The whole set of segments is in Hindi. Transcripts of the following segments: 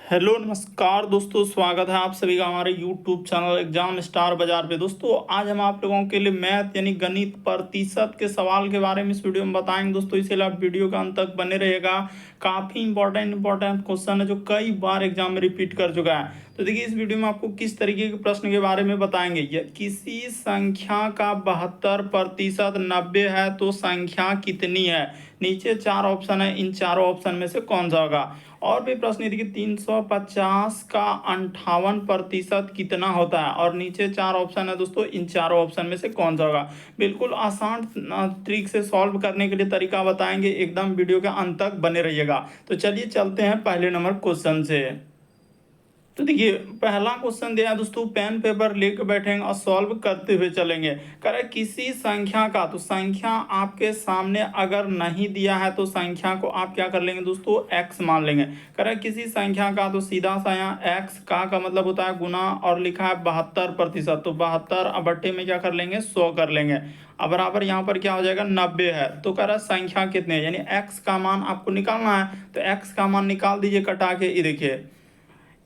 हेलो नमस्कार दोस्तों, स्वागत है आप सभी का हमारे यूट्यूब चैनल एग्जाम स्टार बाजार पे। दोस्तों आज हम आप लोगों के लिए मैथ यानी गणित प्रतिशत के सवाल के बारे में इस वीडियो में बताएंगे। दोस्तों इसलिए आप वीडियो का अंत तक बने रहिएगा। काफ़ी इंपॉर्टेंट क्वेश्चन है जो कई बार एग्जाम में रिपीट कर चुका है। तो देखिए इस वीडियो में आपको किस तरीके के प्रश्न के बारे में बताएंगे। किसी संख्या का 72% 90 है तो संख्या कितनी है। नीचे 4 ऑप्शन है, इन चारों ऑप्शन में से कौन सा होगा। और भी प्रश्न ये देखिए 350 का 58% कितना होता है। और नीचे 4 ऑप्शन है दोस्तों, इन चारों ऑप्शन में से कौन सा होगा। बिल्कुल आसान ट्रिक से सॉल्व करने के लिए तरीका बताएंगे, एकदम वीडियो के अंत तक बने रहिएगा। तो चलिए चलते हैं पहले नंबर क्वेश्चन से। तो देखिए पहला क्वेश्चन दिया है दोस्तों, पेन पेपर लेकर बैठेंगे और सॉल्व करते हुए चलेंगे। कह रहे किसी संख्या का, तो संख्या आपके सामने अगर नहीं दिया है तो संख्या को आप क्या कर लेंगे दोस्तों, x मान लेंगे। कह रहे किसी संख्या का, तो सीधा सा यहाँ x का मतलब होता है गुना, और लिखा है 72%, तो 72 अब बट्टे में क्या कर लेंगे 100 कर लेंगे। अब बराबर यहाँ पर क्या हो जाएगा 90 है। तो कह रहा संख्या कितने है, यानी x का मान आपको निकालना है। तो x का मान निकाल दीजिए कटा के। ये देखिए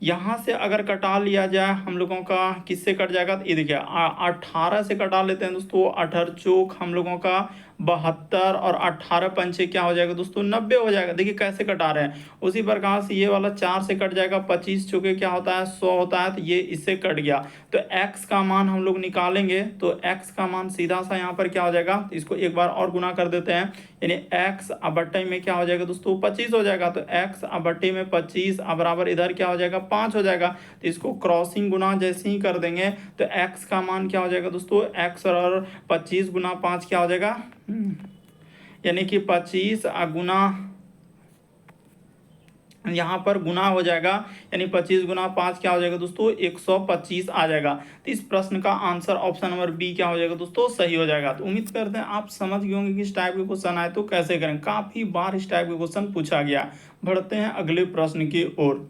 यहाँ से अगर कटा लिया जाए हम लोगों का, किससे कट जाएगा, तो ये देखिए 18 से कटा लेते हैं दोस्तों। 18 चौक हम लोगों का 72 और 18 पंचे क्या हो जाएगा दोस्तों 90 हो जाएगा। देखिए कैसे कटा रहे हैं। उसी प्रकार से ये वाला 4 से कट जाएगा, 25 चौके क्या होता है 100 होता है, तो ये इससे कट गया। तो x का मान हम लोग निकालेंगे, तो x का मान सीधा सा यहाँ पर क्या हो जाएगा, तो इसको एक बार और गुना कर देते हैं। यानी x अब बट्टे में क्या हो जाएगा दोस्तों 25 हो जाएगा। तो x अब बट्टे में 25 अब बराबर इधर क्या हो जाएगा 5 हो जाएगा। तो इसको क्रॉसिंग गुना जैसे ही कर देंगे तो x का मान क्या हो जाएगा दोस्तों, x और 25 गुना 5 क्या हो जाएगा, यानी कि 25 गुना, यहाँ पर गुना हो जाएगा, यानी 25 गुना 5 क्या हो जाएगा दोस्तों 125 आ जाएगा। तो इस प्रश्न का आंसर ऑप्शन नंबर बी क्या हो जाएगा दोस्तों, सही हो जाएगा। तो उम्मीद करते हैं आप समझ गए होंगे कि इस टाइप के क्वेश्चन आए तो कैसे करें। काफी बार इस टाइप के क्वेश्चन पूछा गया। बढ़ते हैं अगले प्रश्न की ओर।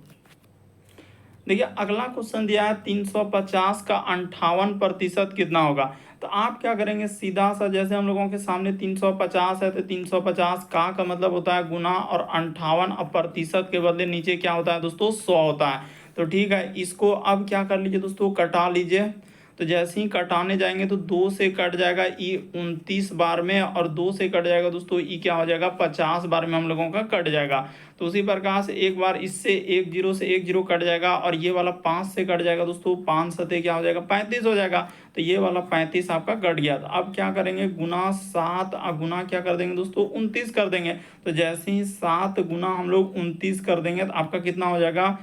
देखिए अगला क्वेश्चन दिया है 350 का 58% कितना होगा। तो आप क्या करेंगे, सीधा सा जैसे हम लोगों के सामने 350 है, तो 350 का मतलब होता है गुना, और 58 अब प्रतिशत के बदले नीचे क्या होता है दोस्तों 100 होता है। तो ठीक है, इसको अब क्या कर लीजिए दोस्तों, कटा लीजिए। तो जैसे ही कटाने जाएंगे तो 2 से कट जाएगा ई 29 बार में, और 2 से कट जाएगा दोस्तों ई क्या हो जाएगा 50 बार में हम लोगों का कट जाएगा। तो उसी प्रकार से एक बार इससे 1 0 से 1 0 कट जाएगा, और ये वाला 5 से कट जाएगा दोस्तों, 5 सते क्या हो जाएगा 35 हो जाएगा। तो ये वाला 35 आपका कट गया। तो अब क्या करेंगे, गुना 7 गुना क्या कर देंगे दोस्तों 29 कर देंगे। तो जैसे ही 7 गुना हम लोग 29 कर देंगे तो आपका कितना हो जाएगा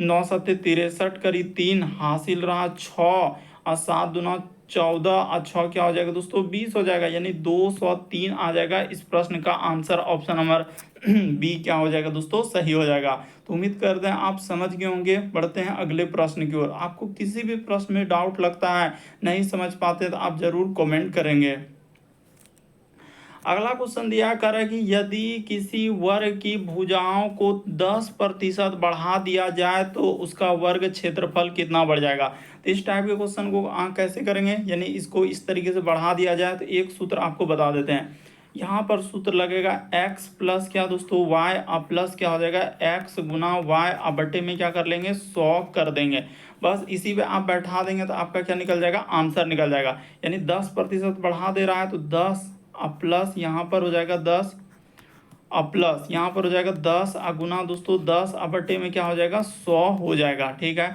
9 सत्ते 63 करी 3 हासिल रहा 6, और 7 दूना 14 और 6 क्या हो जाएगा दोस्तों 20 हो जाएगा, यानी 203 आ जाएगा। इस प्रश्न का आंसर ऑप्शन नंबर बी क्या हो जाएगा दोस्तों, सही हो जाएगा। तो उम्मीद करते हैं आप समझ गए होंगे। बढ़ते हैं अगले प्रश्न की ओर। आपको किसी भी प्रश्न में डाउट लगता है, नहीं समझ पाते, तो आप जरूर कमेंट करेंगे। अगला क्वेश्चन दिया कर है कि यदि किसी वर्ग की भुजाओं को 10% बढ़ा दिया जाए तो उसका वर्ग क्षेत्रफल कितना बढ़ जाएगा। तो इस टाइप के क्वेश्चन को कैसे करेंगे, यानी इसको इस तरीके से बढ़ा दिया जाए तो एक सूत्र आपको बता देते हैं। यहाँ पर सूत्र लगेगा x प्लस क्या दोस्तों y, अब प्लस क्या हो जाएगा x गुना y, अब बट्टे में क्या कर लेंगे 100 कर देंगे। बस इसी पे आप बैठा देंगे तो आपका क्या निकल जाएगा, आंसर निकल जाएगा। यानी 10% बढ़ा दे रहा है तो 10, अब प्लस यहाँ पर हो जाएगा 10, अब प्लस यहाँ पर हो जाएगा 10 गुना दोस्तों 10, अब बट्टे में क्या हो जाएगा 100 हो जाएगा। ठीक है,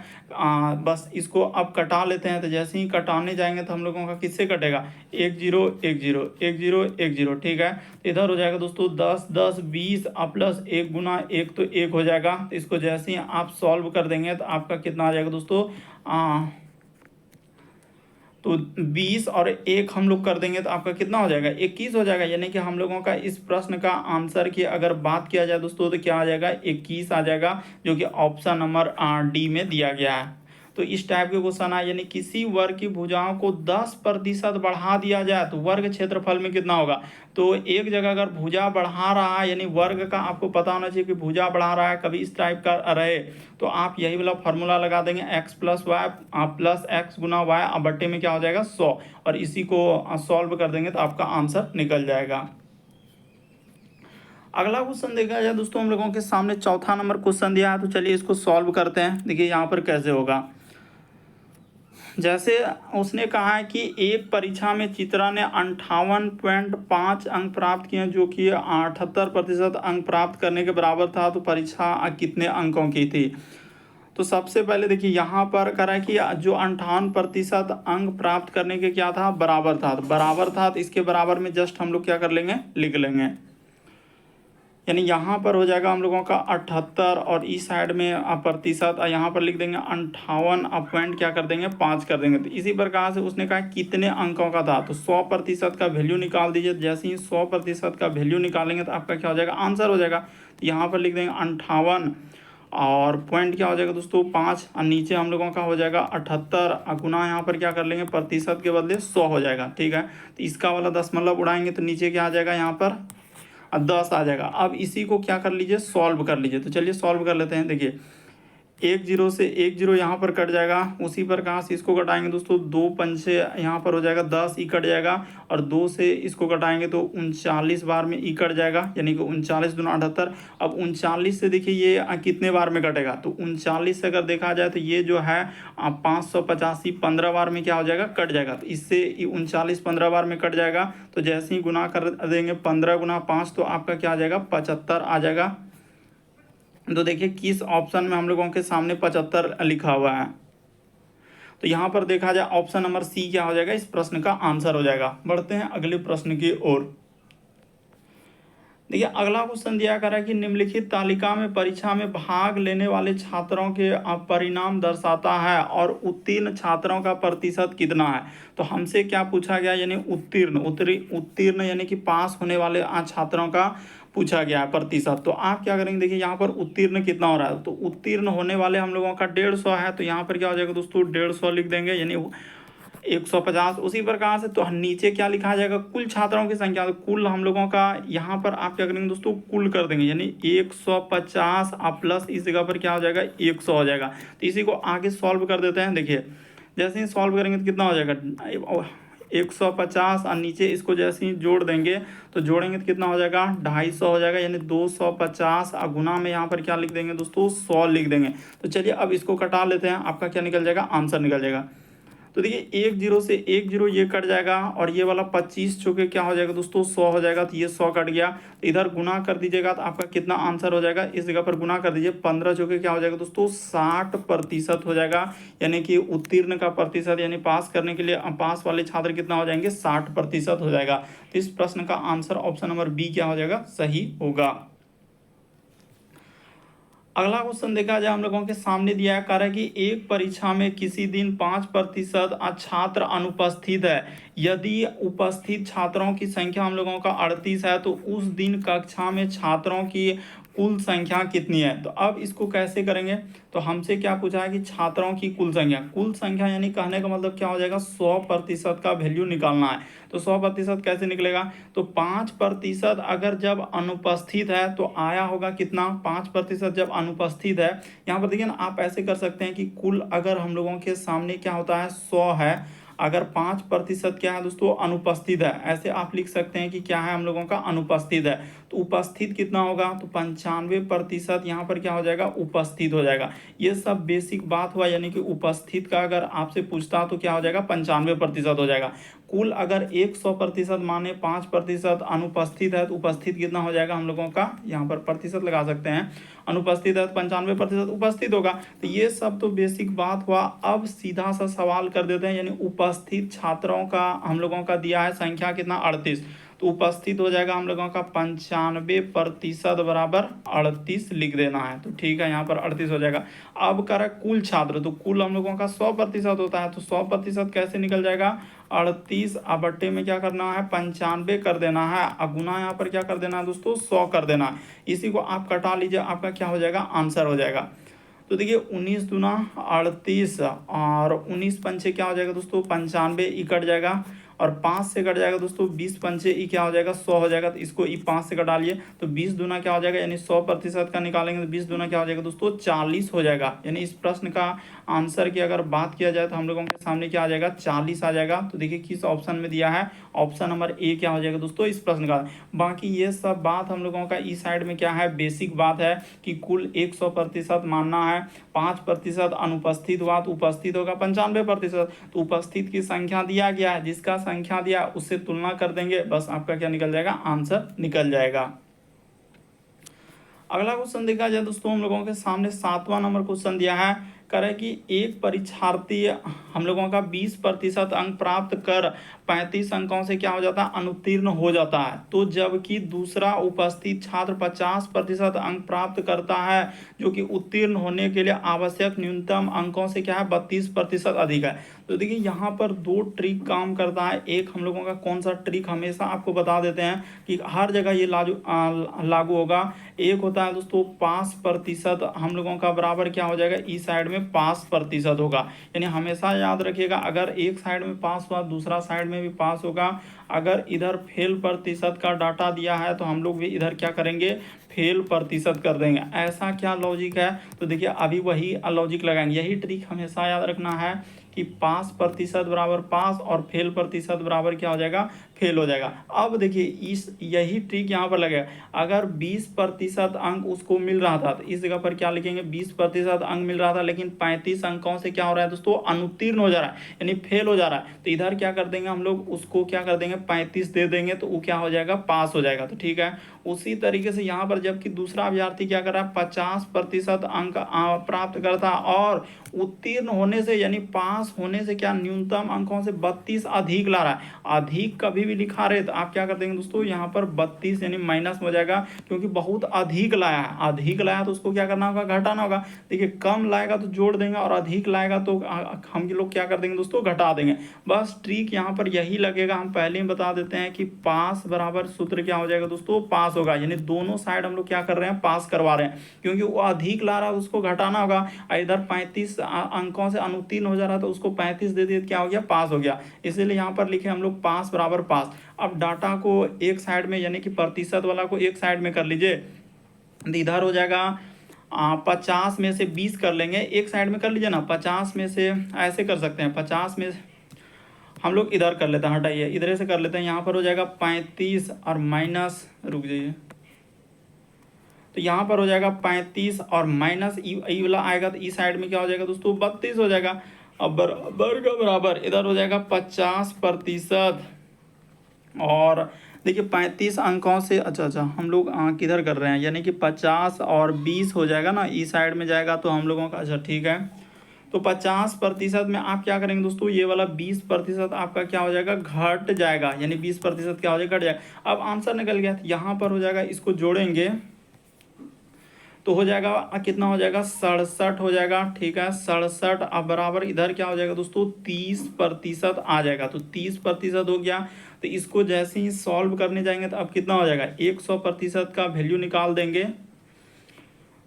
बस इसको अब कटा लेते हैं। तो जैसे ही कटाने जाएंगे तो हम लोगों का किससे कटेगा 1 0 1 0 1 0 1 0। ठीक है, तो इधर हो जाएगा दोस्तों 10 10 20, अब प्लस 1 गुना 1 तो 1 हो जाएगा। तो इसको जैसे ही आप सॉल्व कर देंगे तो आपका कितना आ जाएगा दोस्तों, तो 20 और 1 हम लोग कर देंगे तो आपका कितना हो जाएगा 21 हो जाएगा। यानी कि हम लोगों का इस प्रश्न का आंसर की अगर बात किया जाए दोस्तों तो क्या आ जाएगा 21 आ जाएगा, जो कि ऑप्शन नंबर डी में दिया गया है। तो इस टाइप के क्वेश्चन है, यानी किसी वर्ग की भुजाओं को 10% बढ़ा दिया जाए तो वर्ग क्षेत्रफल में कितना होगा। तो एक जगह अगर भुजा बढ़ा रहा है, यानी वर्ग का आपको पता होना चाहिए कि भुजा बढ़ा रहा है, कभी इस टाइप का रहे तो आप यही वाला फॉर्मूला लगा देंगे x plus Y plus X गुना वाई, अब बट्टे में क्या हो जाएगा 100, और इसी को सॉल्व कर देंगे तो आपका आंसर निकल जाएगा। अगला क्वेश्चन देखा जाए दोस्तों, हम लोगों के सामने चौथा नंबर क्वेश्चन दिया है, तो चलिए इसको सॉल्व करते हैं। देखिए यहाँ पर कैसे होगा। जैसे उसने कहा है कि एक परीक्षा में चित्रा ने 58.5 अंक प्राप्त किए, जो कि 78% अंक प्राप्त करने के बराबर था, तो परीक्षा कितने अंकों की थी। तो सबसे पहले देखिए यहाँ पर करा कि जो 58% अंक प्राप्त करने के क्या था, बराबर था। तो बराबर था, तो इसके बराबर में जस्ट हम लोग क्या कर लेंगे, लिख लेंगे। यानी यहाँ पर हो जाएगा हम लोगों का 78 और इस साइड में प्रतिशत, यहाँ पर लिख देंगे 58 पॉइंट क्या कर देंगे, 5 कर देंगे। तो इसी प्रकार से उसने कहा कितने अंकों का था, तो 100% का वैल्यू निकाल दीजिए। जैसे ही 100% का वैल्यू निकालेंगे तो आपका क्या हो जाएगा, आंसर हो जाएगा। तो यहाँ पर लिख देंगे 58 और पॉइंट क्या हो जाएगा दोस्तों, 5, और नीचे हम लोगों का हो जाएगा 78 गुना यहाँ पर क्या कर लेंगे, प्रतिशत के बदले 100 हो जाएगा। ठीक है, तो इसका वाला दशमलव उड़ाएंगे तो नीचे क्या आ जाएगा, यहाँ पर 10 आ जाएगा। अब इसी को क्या कर लीजिए, सॉल्व कर लीजिए। तो चलिए सॉल्व कर लेते हैं। देखिए 1 0 से 1 0 यहाँ पर कट जाएगा, उसी प्रकार से इसको घटाएंगे दोस्तों, 2 पंचे यहाँ पर हो जाएगा 10, ई कट जाएगा, और 2 से इसको घटाएंगे तो 39 बार में ई कट जाएगा, यानी कि 39 दूना 78। अब 39 से देखिए ये कितने बार में कटेगा, तो 39 से अगर देखा जाए तो ये जो है 585 15 बार में क्या हो जाएगा, कट जाएगा। तो इससे 39 15 बार में कट जाएगा। तो जैसे ही गुना कर देंगे 15 गुना 5, तो आपका क्या आ जाएगा, 75 आ जाएगा। तो देखिए किस ऑप्शन में हम लोगों के सामने 75 लिखा हुआ है। तो यहाँ पर देखा जाए ऑप्शन नंबर सी क्या हो जाएगा, इस प्रश्न का आंसर हो जाएगा। बढ़ते हैं अगले प्रश्न की ओर। देखिए अगला क्वेश्चन दिया कर रहा है कि निम्नलिखित तालिका में परीक्षा में भाग लेने वाले छात्रों के परिणाम दर्शाता है और उत्तीर्ण छात्रों का प्रतिशत कितना है। तो हमसे क्या पूछा गया, यानी उत्तीर्ण यानी कि पास होने वाले छात्रों का पूछा गया है प्रतिशत। तो आप क्या करेंगे, देखिए यहाँ पर उत्तीर्ण कितना हो रहा है, तो उत्तीर्ण होने वाले हम लोगों का 150 है। तो यहाँ पर क्या हो जाएगा दोस्तों, 150 लिख देंगे, यानी 150। उसी प्रकार से तो नीचे क्या लिखा जाएगा, कुल छात्रों की संख्या। तो कुल हम लोगों का यहाँ पर आप क्या करेंगे दोस्तों, कुल कर देंगे, यानी 150 प्लस इस जगह पर क्या हो जाएगा, 100 हो जाएगा। तो इसी को आगे सॉल्व कर देते हैं। देखिए जैसे ही सॉल्व करेंगे तो कितना हो जाएगा, 150, और नीचे इसको जैसे ही जोड़ देंगे तो जोड़ेंगे तो कितना हो जाएगा, 250 हो जाएगा, यानी 250 और गुना में यहाँ पर क्या लिख देंगे दोस्तों, 100 लिख देंगे। तो चलिए अब इसको कटा लेते हैं, आपका क्या निकल जाएगा, आंसर निकल जाएगा। तो देखिए 1 0 से 1 0 ये कट जाएगा, और ये वाला 25 चुके क्या हो जाएगा दोस्तों, 100 हो जाएगा। तो ये 100 कट गया, तो इधर गुना कर दीजिएगा तो आपका कितना आंसर हो जाएगा, इस जगह पर गुना कर दीजिए, 15 चुके क्या हो जाएगा दोस्तों, 60% हो जाएगा। यानी कि उत्तीर्ण का प्रतिशत, यानी पास करने के लिए पास वाले छात्र कितना हो जाएंगे, 60% हो जाएगा। तो इस प्रश्न का आंसर ऑप्शन नंबर बी क्या हो जाएगा, सही होगा। अगला क्वेश्चन देखा जाए, हम लोगों के सामने दिया है, कह रहा है कि एक परीक्षा में किसी दिन 5% छात्र अनुपस्थित है। यदि उपस्थित छात्रों की संख्या हम लोगों का 38 है, तो उस दिन कक्षा में छात्रों की कुल संख्या कितनी है। तो अब इसको कैसे करेंगे, तो हमसे क्या पूछा है कि छात्रों की कुल संख्या यानी कहने का मतलब क्या हो जाएगा, 100% का वैल्यू निकालना है। तो 100% कैसे निकलेगा, तो 5% अगर जब अनुपस्थित है तो आया होगा कितना, 5% जब अनुपस्थित है। यहाँ पर देखिए ना, आप ऐसे कर सकते हैं कि कुल अगर हम लोगों के सामने क्या होता है, 100 है, अगर 5% क्या है दोस्तों, अनुपस्थित है, ऐसे आप लिख सकते हैं कि क्या है हम लोगों का, अनुपस्थित है। तो उपस्थित कितना होगा, तो 95% यहाँ पर क्या हो जाएगा, उपस्थित हो जाएगा। ये सब बेसिक बात हुआ, यानी कि उपस्थित का अगर आपसे पूछता तो क्या हो जाएगा, 95% हो जाएगा। कुल अगर 100% माने 5% अनुपस्थित है, तो उपस्थित कितना हो जाएगा हम लोगों का, यहाँ पर प्रतिशत लगा सकते हैं, अनुपस्थित है तो 95% उपस्थित होगा। तो ये सब तो बेसिक बात हुआ। अब सीधा सा सवाल कर देते हैं, यानी उपस्थित छात्रों का हम लोगों का दिया है संख्या कितना, 38। तो उपस्थित हो जाएगा हम लोगों का 95% बराबर 38 लिख देना है। तो ठीक है, यहाँ पर 38 हो जाएगा। अब कर कुल छात्र, तो कुल हम लोगों का 100% होता है, तो 100% कैसे निकल जाएगा, 38 बट्टे में क्या करना है, 95 कर देना है, और गुना यहाँ पर क्या कर देना है दोस्तों, 100 कर देना है। इसी को आप कटा लीजिए, आपका क्या हो जाएगा, आंसर हो जाएगा। तो देखिए 19 दूना 38 और 19 पंचे क्या हो जाएगा दोस्तों, 95, ई कट जाएगा, और 5 से कट जाएगा दोस्तों 20 पंचे ई क्या हो जाएगा 100 हो जाएगा। तो इसको ई 5 से कटा लिए तो 20 दूना क्या हो जाएगा, यानी 100% का निकालेंगे तो 20 दूना क्या हो जाएगा दोस्तों 40 हो जाएगा। यानी इस प्रश्न का आंसर की अगर बात किया जाए तो हम लोगों के सामने क्या आ जाएगा 40 आ जाएगा। तो देखिए किस ऑप्शन में दिया है, ऑप्शन नंबर ए क्या हो जाएगा दोस्तों इस प्रश्न का। बाकी ये सब बात हम लोगों का इस साइड में क्या है, बेसिक बात है कि कुल 100% मानना है, 5% अनुपस्थित हुआ तो उपस्थित होगा 95%। तो उपस्थित की संख्या दिया गया है, जिसका संख्या दिया उससे तुलना कर देंगे, बस आपका क्या निकल जाएगा, आंसर निकल जाएगा। अगला क्वेश्चन देखा जाए दोस्तों, हम लोगों के सामने 7वां नंबर क्वेश्चन दिया है, करे कि एक परीक्षार्थी हम लोगों का 20% अंक प्राप्त कर 35 अंकों से क्या हो जाता है, अनुत्तीर्ण हो जाता है। तो जबकि दूसरा उपस्थित छात्र 50% अंक प्राप्त करता है, जो कि उत्तीर्ण होने के लिए आवश्यक न्यूनतम अंकों से क्या है 32% अधिक है। तो देखिए यहाँ पर दो ट्रिक काम करता है। एक हम लोगों का कौन सा ट्रिक हमेशा आपको बता देते हैं कि हर जगह ये लागू होगा। एक होता है दोस्तों 5% हम लोगों का बराबर क्या हो जाएगा, इस साइड में 5% होगा। यानी हमेशा याद रखिएगा, अगर एक साइड में पास हुआ दूसरा साइड में भी पास होगा। अगर इधर फेल प्रतिशत का डाटा दिया है तो हम लोग भी इधर क्या करेंगे, फेल प्रतिशत कर देंगे। ऐसा क्या लॉजिक है, तो देखिए अभी वही लॉजिक लगाएंगे। यही ट्रिक हमेशा याद रखना है कि पास प्रतिशत बराबर पास और फेल प्रतिशत बराबर क्या हो जाएगा, फेल हो जाएगा। अब देखिए इस यही ट्रिक यहाँ पर लगेगा। अगर 20% अंक उसको मिल रहा था तो इस जगह पर क्या लिखेंगे, 20% अंक मिल रहा था लेकिन 35 अंकों से क्या हो रहा है दोस्तों, अनुत्तीर्ण हो जा रहा है, यानी फेल हो जा रहा है। तो इधर क्या कर देंगे हम लोग, उसको क्या कर देंगे 35 दे देंगे तो वो क्या हो जाएगा, पास हो जाएगा। तो ठीक है, उसी तरीके से यहाँ पर जबकि दूसरा अभ्यर्थी क्या कर रहा है, 50% अंक प्राप्त करता और उत्तीर्ण होने से यानी पास होने से क्या न्यूनतम अंकों से 32 अधिक ला रहा है। अधिक कभी भी लिखा रहे तो आप क्या कर देंगे दोस्तों, यहाँ पर 32 यानी माइनस हो जाएगा, क्योंकि बहुत अधिक लाया है। अधिक लाया तो उसको क्या करना होगा, घटाना होगा। देखिए कम लाएगा तो जोड़ देंगे और अधिक लाएगा तो हम लोग क्या कर देंगे दोस्तों, घटा देंगे। बस ट्रिक यहाँ पर यही लगेगा। हम पहले ही बता देते हैं कि पास बराबर सूत्र क्या हो जाएगा दोस्तों, पास होगा। यानी दोनों साइड हम लोग क्या कर रहे हैं, पास करवा रहे हैं, क्योंकि वो अधिक ला रहा है उसको घटाना होगा। इधर 35 अंकों से अनुत्तीर्ण हो जा रहा है तो उसको 35 दे दिए, क्या हो गया, पास हो गया। इसीलिए यहाँ पर लिखे हम लोग पास बराबर पास। अब डाटा को एक साइड में यानी कि प्रतिशत वाला को एक साइड में कर लीजिए, इधर हो जाएगा 50 में से 20 कर लेंगे, एक साइड में कर लीजिए ना। 50 में से ऐसे कर सकते हैं, 50 में हम लोग इधर कर लेते हैं, हटाइए इधर से कर लेते हैं। यहाँ पर हो जाएगा 35 और माइनस, रुक जाइए, तो यहाँ पर हो जाएगा 35 और माइनस ई वाला आएगा तो ई साइड में क्या हो जाएगा दोस्तों, 32 हो जाएगा। अब बराबर का बराबर इधर हो जाएगा 50%। और देखिए 35 अंकों से, अच्छा हम लोग किधर कर रहे हैं, यानी कि 50 और 20 हो जाएगा ना, ई साइड में जाएगा तो हम लोगों का, अच्छा ठीक है। तो 50% में आप क्या करेंगे दोस्तों, ये वाला 20% आपका क्या हो जाएगा, घट जाएगा। यानी 20% क्या हो जाएगा, घट जाएगा। अब आंसर निकल गया, यहाँ पर हो जाएगा, इसको जोड़ेंगे तो हो जाएगा कितना हो जाएगा, 67 हो जाएगा। ठीक है 67। अब बराबर इधर क्या हो जाएगा दोस्तों, 30% आ जाएगा। तो 30% हो गया। तो इसको जैसे ही सॉल्व करने जाएंगे तो अब कितना हो जाएगा, 100% का वैल्यू निकाल देंगे।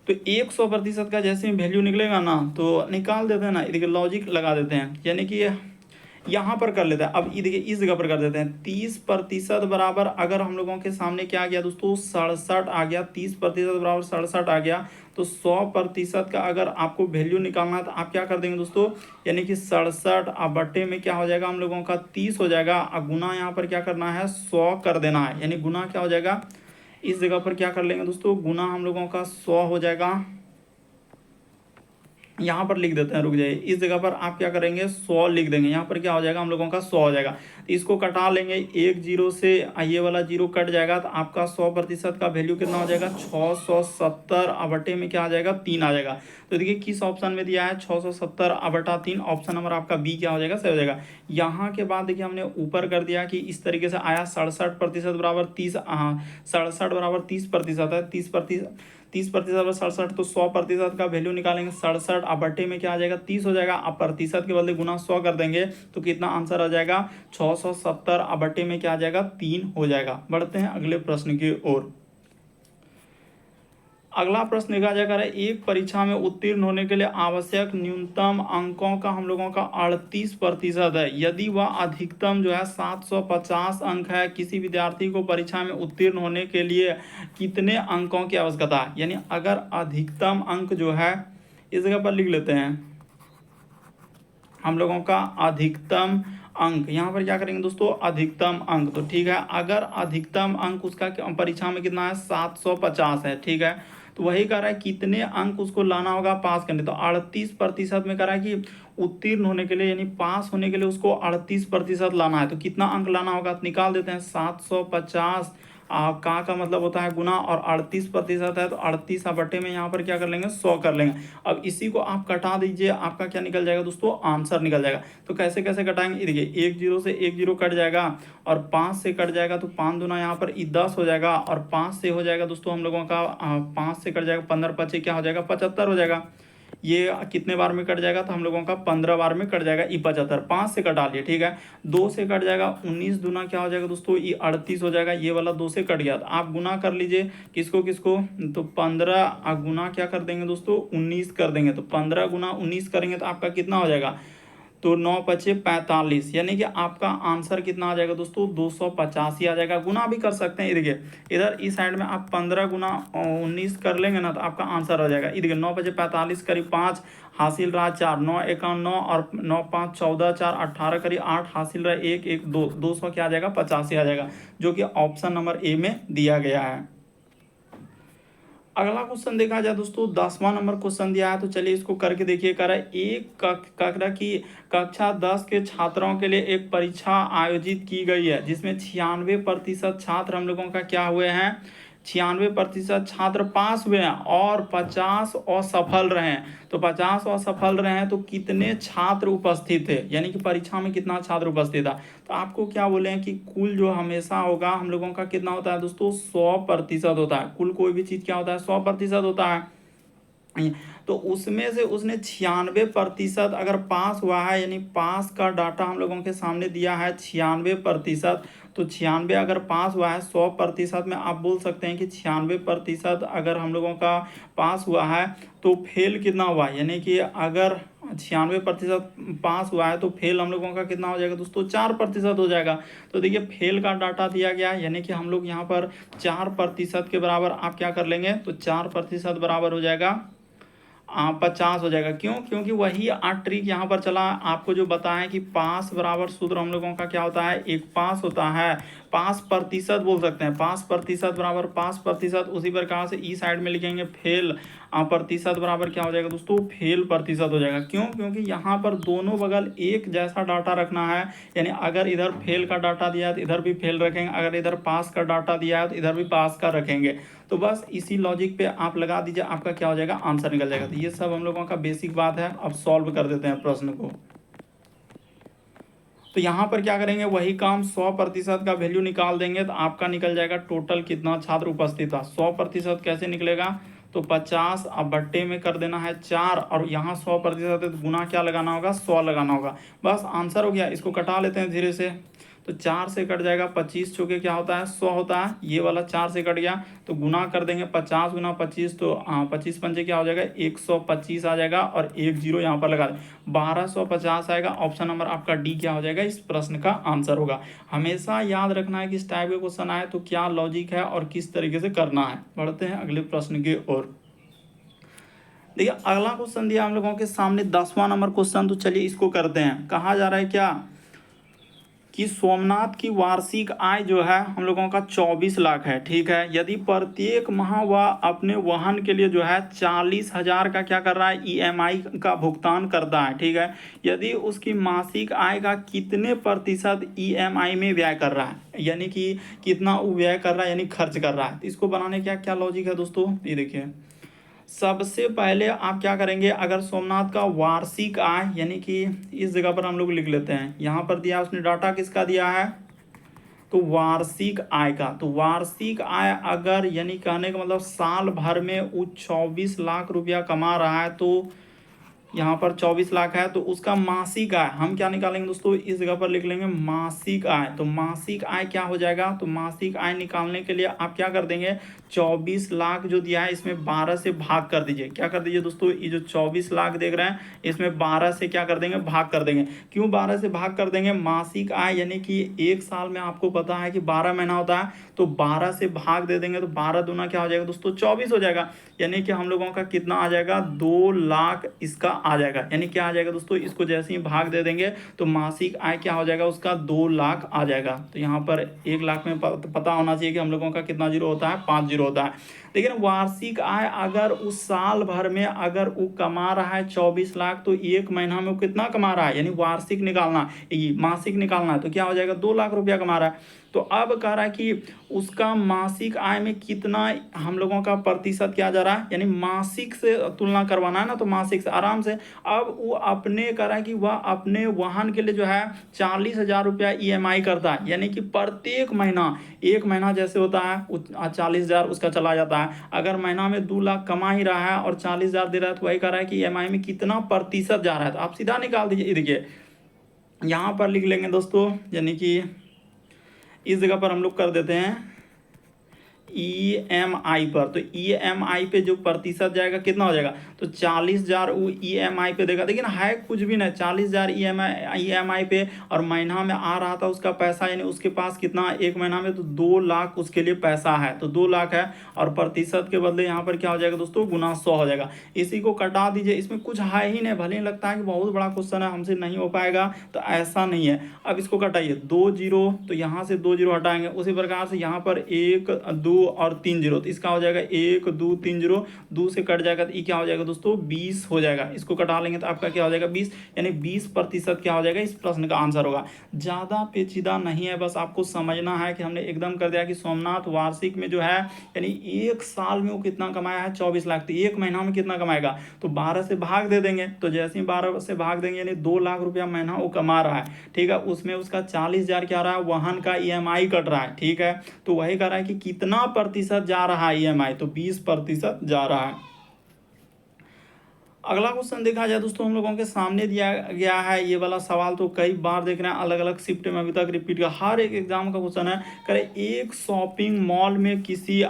तो 100% का जैसे ही वैल्यू निकलेगा ना तो निकाल देते हैं ना, देखिए लॉजिक लगा देते हैं। यानी कि यहाँ पर कर लेते हैं। अब ये देखिए इस जगह पर कर देते हैं, 30% बराबर अगर हम लोगों के सामने क्या आ गया दोस्तों, 67 आ गया। 30% बराबर 67 आ गया। तो 100% का अगर आपको वैल्यू निकालना है तो आप क्या कर देंगे दोस्तों, यानी कि 67 अब बट्टे में क्या हो जाएगा हम लोगों का 30 हो जाएगा। और गुना यहाँ पर क्या करना है, 100 कर देना है। यानी गुना क्या हो जाएगा, इस जगह पर क्या कर लेंगे दोस्तों, गुना हम लोगों का 100 हो जाएगा। यहाँ पर लिख देते हैं, रुक जाइए, इस जगह पर आप क्या करेंगे, 100 लिख देंगे। यहाँ पर क्या हो जाएगा हम लोगों का 100 हो जाएगा। तो इसको कटा लेंगे, एक जीरो से ये वाला जीरो कट जाएगा तो आपका 100% का वैल्यू कितना हो जाएगा, 670 बटे में क्या आ जाएगा, 3 आ जाएगा। तो देखिए किस ऑप्शन में दिया है, 670/3। ऑप्शन नंबर आपका बी क्या हो जाएगा, सही हो जाएगा। यहाँ के बाद देखिए हमने ऊपर कर दिया कि इस तरीके से आया, 67% बराबर 30, 67 बराबर 30% है। 30% बराबर 67, तो 100% का वैल्यू निकालेंगे, 67 अब बट्टे में क्या आ जाएगा, 30 हो जाएगा। अब प्रतिशत के बदले गुना 100 कर देंगे तो कितना आंसर आ जाएगा, 670 अब बट्टे में क्या आ जाएगा, 3 हो जाएगा। बढ़ते हैं अगले प्रश्न की ओर। अगला प्रश्न देखा जाएगा, एक परीक्षा में उत्तीर्ण होने के लिए आवश्यक न्यूनतम अंकों का हम लोगों का 38% है। यदि वह अधिकतम जो है 750 अंक है, किसी विद्यार्थी को परीक्षा में उत्तीर्ण होने के लिए कितने अंकों की आवश्यकता है? यानी अगर अधिकतम अंक जो है, इस जगह पर लिख लेते हैं हम लोगों का अधिकतम अंक, यहाँ पर क्या करेंगे दोस्तों, अधिकतम अंक। तो ठीक है, अगर अधिकतम अंक उसका परीक्षा में कितना है, 750 है, ठीक है। तो वही कह रहा है कितने अंक उसको लाना होगा पास करने। तो 38% में कह रहा है कि उत्तीर्ण होने के लिए यानी पास होने के लिए उसको 38% लाना है। तो कितना अंक लाना होगा, तो निकाल देते हैं 750 का मतलब होता है गुना, और 38% है तो 38 बटे में यहाँ पर क्या कर लेंगे, 100 कर लेंगे। अब इसी को आप कटा दीजिए, आपका क्या निकल जाएगा दोस्तों, आंसर निकल जाएगा। तो कैसे कैसे कटाएंगे, देखिए 1 0 से 1 0 कट जाएगा, और 5 से कट जाएगा तो 5 दूना यहाँ पर 10 हो जाएगा, और 5 से हो जाएगा दोस्तों हम लोगों का 5 से कट जाएगा 15 5 क्या हो जाएगा, 75 हो जाएगा। ये कितने बार में कट जाएगा, तो हम लोगों का 15 बार में कट जाएगा, 75 5 से कटा लिए, ठीक है। 2 से कट जाएगा 19 दूना क्या हो जाएगा दोस्तों, ये 38 हो जाएगा। ये वाला 2 से कट गया, तो आप गुना कर लीजिए किसको किसको, तो 15 गुना क्या कर देंगे दोस्तों, 19 कर देंगे। तो 15 गुना 19 करेंगे तो आपका कितना हो जाएगा, तो 9 पचे 45, यानी कि आपका आंसर कितना आ जाएगा दोस्तों, 285 आ जाएगा। गुना भी कर सकते हैं, ये देखिए इधर इस साइड में आप 15 गुना 19 कर लेंगे ना, तो आपका आंसर आ जाएगा। ये देखिए 9 पचे 45 करीब 5 हासिल रहा 4, 9 एकाउन 9 और 9 5 14 4 18 करीब 8 हासिल रहा 1 1 2, 200 क्या आ जाएगा, 85 आ जाएगा, जो कि ऑप्शन नंबर ए में दिया गया है। अगला क्वेश्चन देखा जाए दोस्तों, 10वां नंबर क्वेश्चन दिया है, तो चलिए इसको करके देखिए। कह रहा है एक कक्षा की कक्षा 10 के छात्रों के लिए एक परीक्षा आयोजित की गई है, जिसमें 96% छात्र हम लोगों का क्या हुए हैं, 96% छात्र पास हुए हैं और 50 असफल रहे हैं। तो 50 असफल रहे हैं तो कितने छात्र उपस्थित थे, यानी कि परीक्षा में कितना छात्र उपस्थित था। तो आपको क्या बोले हैं कि कुल जो हमेशा होगा हम लोगों का कितना होता है दोस्तों, 100% होता है। कुल कोई भी चीज़ क्या होता है, 100% होता है। तो उसमें से उसने 96% अगर पास हुआ है, यानी पास का डाटा हम लोगों के सामने दिया है 96%। तो 96 अगर पास हुआ है 100% में, आप बोल सकते हैं कि 96% अगर हम लोगों का पास हुआ है तो फेल कितना हुआ है, यानी कि अगर 96% पास हुआ है तो फेल हम लोगों का कितना हो जाएगा दोस्तों, 4% हो जाएगा। तो देखिए फेल का डाटा दिया गया है, यानी कि हम लोग यहाँ पर 4% के बराबर आप क्या कर लेंगे, तो 4% बराबर हो जाएगा 50 हो जाएगा। क्यों, क्योंकि वही ट्रिक यहाँ पर चला, आपको जो बताएं कि पास बराबर सूत्र हम लोगों का क्या होता है, एक पास होता है, पास प्रतिशत बोल सकते हैं, पास प्रतिशत बराबर पास प्रतिशत। उसी प्रकार से ई साइड में लिखेंगे फेल प्रतिशत बराबर क्या हो जाएगा दोस्तों, फेल प्रतिशत हो जाएगा। क्यों, क्योंकि यहाँ पर दोनों बगल एक जैसा डाटा रखना है, यानी अगर इधर फेल का डाटा दिया है तो इधर भी फेल रखेंगे, अगर इधर पास का डाटा दिया है तो इधर भी पास का रखेंगे। तो बस इसी लॉजिक पे आप लगा दीजिए, आपका क्या हो जाएगा, आंसर निकल जाएगा। तो ये सब हम लोगों का बेसिक बात है। अब सॉल्व कर देते हैं प्रश्न को। तो यहाँ पर क्या करेंगे, वही काम 100% का वैल्यू निकाल देंगे, तो आपका निकल जाएगा टोटल कितना छात्र उपस्थित था। 100% कैसे निकलेगा, तो 50 अब बट्टे में कर देना है 4, और यहाँ 100% है तो गुना क्या लगाना होगा, 100 लगाना होगा। बस आंसर हो गया। इसको कटा लेते हैं धीरे से। तो 4 से कट जाएगा 25 चौके क्या होता है, 100 होता है। ये वाला 4 से कट गया तो गुना कर देंगे 50 गुना 25, तो 25 पंचे क्या हो जाएगा, 125 आ जाएगा, और 1 0 यहाँ पर लगा दें, 1250 आएगा। ऑप्शन नंबर आपका डी क्या हो जाएगा, इस प्रश्न का आंसर होगा। हमेशा याद रखना है कि इस टाइप के क्वेश्चन आए तो क्या लॉजिक है और किस तरीके से करना है। बढ़ते हैं अगले प्रश्न की ओर। देखिए अगला क्वेश्चन दिया हम लोगों के सामने 10वां नंबर क्वेश्चन। तो चलिए इसको करते हैं। कहा जा रहा है क्या कि सोमनाथ की वार्षिक आय जो है हम लोगों का 24 लाख है, ठीक है। यदि प्रत्येक माह वह अपने वाहन के लिए जो है 40,000 का क्या कर रहा है, ईएमआई का भुगतान करता है, ठीक है। यदि उसकी मासिक आय का कितने प्रतिशत ईएमआई में व्यय कर रहा है, यानी कि कितना वो व्यय कर रहा है, यानी खर्च कर रहा है। तो इसको बनाने का क्या लॉजिक है दोस्तों, ये देखिए। सबसे पहले आप क्या करेंगे, अगर सोमनाथ का वार्षिक आय, यानी कि इस जगह पर हम लोग लिख लेते हैं, यहाँ पर दिया उसने डाटा किसका दिया है, तो वार्षिक आय का। तो वार्षिक आय अगर, यानी कहने का मतलब साल भर में वो 24 लाख रुपया कमा रहा है, तो यहाँ पर 24 लाख है तो उसका मासिक आय हम क्या निकालेंगे दोस्तों, इस जगह पर लिख लेंगे मासिक आय। तो मासिक आय क्या हो जाएगा, तो मासिक आय निकालने के लिए आप क्या कर देंगे, 24 लाख जो दिया है इसमें 12 से भाग कर दीजिए। क्या कर दीजिए दोस्तों, ये जो 24 लाख देख रहे हैं इसमें 12 से क्या कर देंगे, भाग कर देंगे। क्यों 12 से भाग कर देंगे, मासिक आय यानी कि एक साल में आपको पता है कि 12 महीना होता है, तो 12 से भाग दे देंगे तो 12 दूना क्या हो जाएगा दोस्तों, 24 हो जाएगा। यानी कि हम लोगों का कितना आ जाएगा, 2 लाख इसका आ जाएगा। यानी क्या आ जाएगा दोस्तों, इसको जैसे ही भाग दे देंगे तो मासिक आय क्या हो जाएगा, उसका 2 लाख आ जाएगा। तो यहाँ पर 1 लाख में पता होना चाहिए कि हम लोगों का कितना जीरो होता है, 5 जीरो होता है। लेकिन वार्षिक आय अगर उस साल भर में अगर वो कमा रहा है 24 लाख, तो एक महीना में वो कितना कमा रहा है, यानी वार्षिक निकालना, ये मासिक निकालना है तो क्या हो जाएगा, 2 लाख रुपया कमा रहा है। तो अब कह रहा है कि उसका मासिक आय में कितना हम लोगों का प्रतिशत क्या जा रहा है, यानी मासिक से तुलना करवाना है ना, तो मासिक से आराम से। अब वो अपने कह रहा है कि वह अपने वाहन के लिए जो है 40,000 रुपया EMI करता है, यानी कि प्रत्येक महीना, एक महीना जैसे होता है 40,000 उसका चला जाता है। अगर महीना में 2 लाख कमा ही रहा है और 40,000 दे रहा है तो वही कह रहा है कि EMI में कितना प्रतिशत जा रहा है। तो आप सीधा निकाल दीजिए, देखिए यहाँ पर लिख लेंगे दोस्तों, यानी कि इस जगह पर हम लोग कर देते हैं EMI पर। तो EMI पे जो प्रतिशत जाएगा कितना हो जाएगा, तो 40,000 वो EMI पे देगा, लेकिन है कुछ भी नहीं, 40,000 EMI पे और महीना में आ रहा था उसका पैसा, यानी उसके पास कितना, एक महीना में तो 2 लाख उसके लिए पैसा है, तो 2 लाख है और प्रतिशत के बदले यहाँ पर क्या हो जाएगा दोस्तों, गुना 100 हो जाएगा। इसी को कटा दीजिए, इसमें कुछ है ही नहीं, भले ही लगता है कि बहुत बड़ा क्वेश्चन है हमसे नहीं हो पाएगा, तो ऐसा नहीं है। अब इसको कटाइए, 2 जीरो, तो यहाँ से 2 जीरो हटाएंगे, उसी प्रकार से यहाँ पर 1 2 और 3 जीरो, तो इसका हो जाएगा 1 2 3 जीरो, 2 से कट जाएगा तो ये क्या हो जाएगा दोस्तों, 20 हो जाएगा। इसको कटा लेंगे तो आपका क्या हो जाएगा, 20, यानी 20% क्या हो जाएगा, इस प्रश्न का आंसर होगा। ज़्यादा पेचीदा नहीं है, बस आपको समझना है कि हमने एकदम कर दिया कि सोमनाथ वार्षिक में जो है, यानी एक साल में वो कितना कमाया है, 24 लाख, तो एक महीना में कितना कमाएगा, तो 12 से भाग दे देंगे। तो जैसे ही 12 से भाग देंगे यानी 2 लाख रुपया महीना वो कमा रहा है, ठीक है। उसमें उसका 40,000 क्या रहा है, वाहन का EMI कट रहा है, ठीक है। तो वही कह रहा है कि कितना प्रतिशत जा रहा है EMI, तो 20% जा रहा है। अगला क्वेश्चन देखा जाए दोस्तों, हम लोगों के सामने दिया गया है ये वाला सवाल, तो कई बार देख रहे हैं, अलग अलग शिफ्ट में अभी तक रिपीट का हर एक एग्जाम का क्वेश्चन है। करे एक शॉपिंग मॉल में किसी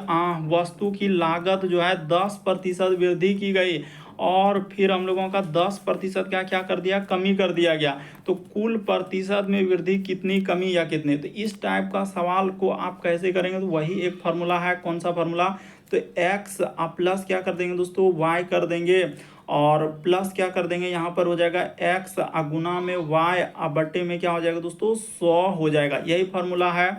वस्तु की लागत जो है 10% वृद्धि की गई और फिर हम लोगों का 10% क्या क्या कर दिया, कमी कर दिया गया, तो कुल प्रतिशत में वृद्धि कितनी, कमी या कितने। तो इस टाइप का सवाल को आप कैसे करेंगे, तो वही एक फार्मूला है, कौन सा फार्मूला, तो x प्लस क्या कर देंगे दोस्तों, y कर देंगे और प्लस क्या कर देंगे, यहाँ पर हो जाएगा x गुना में y बट्टे में क्या हो जाएगा दोस्तों, 100 हो जाएगा। यही फार्मूला है,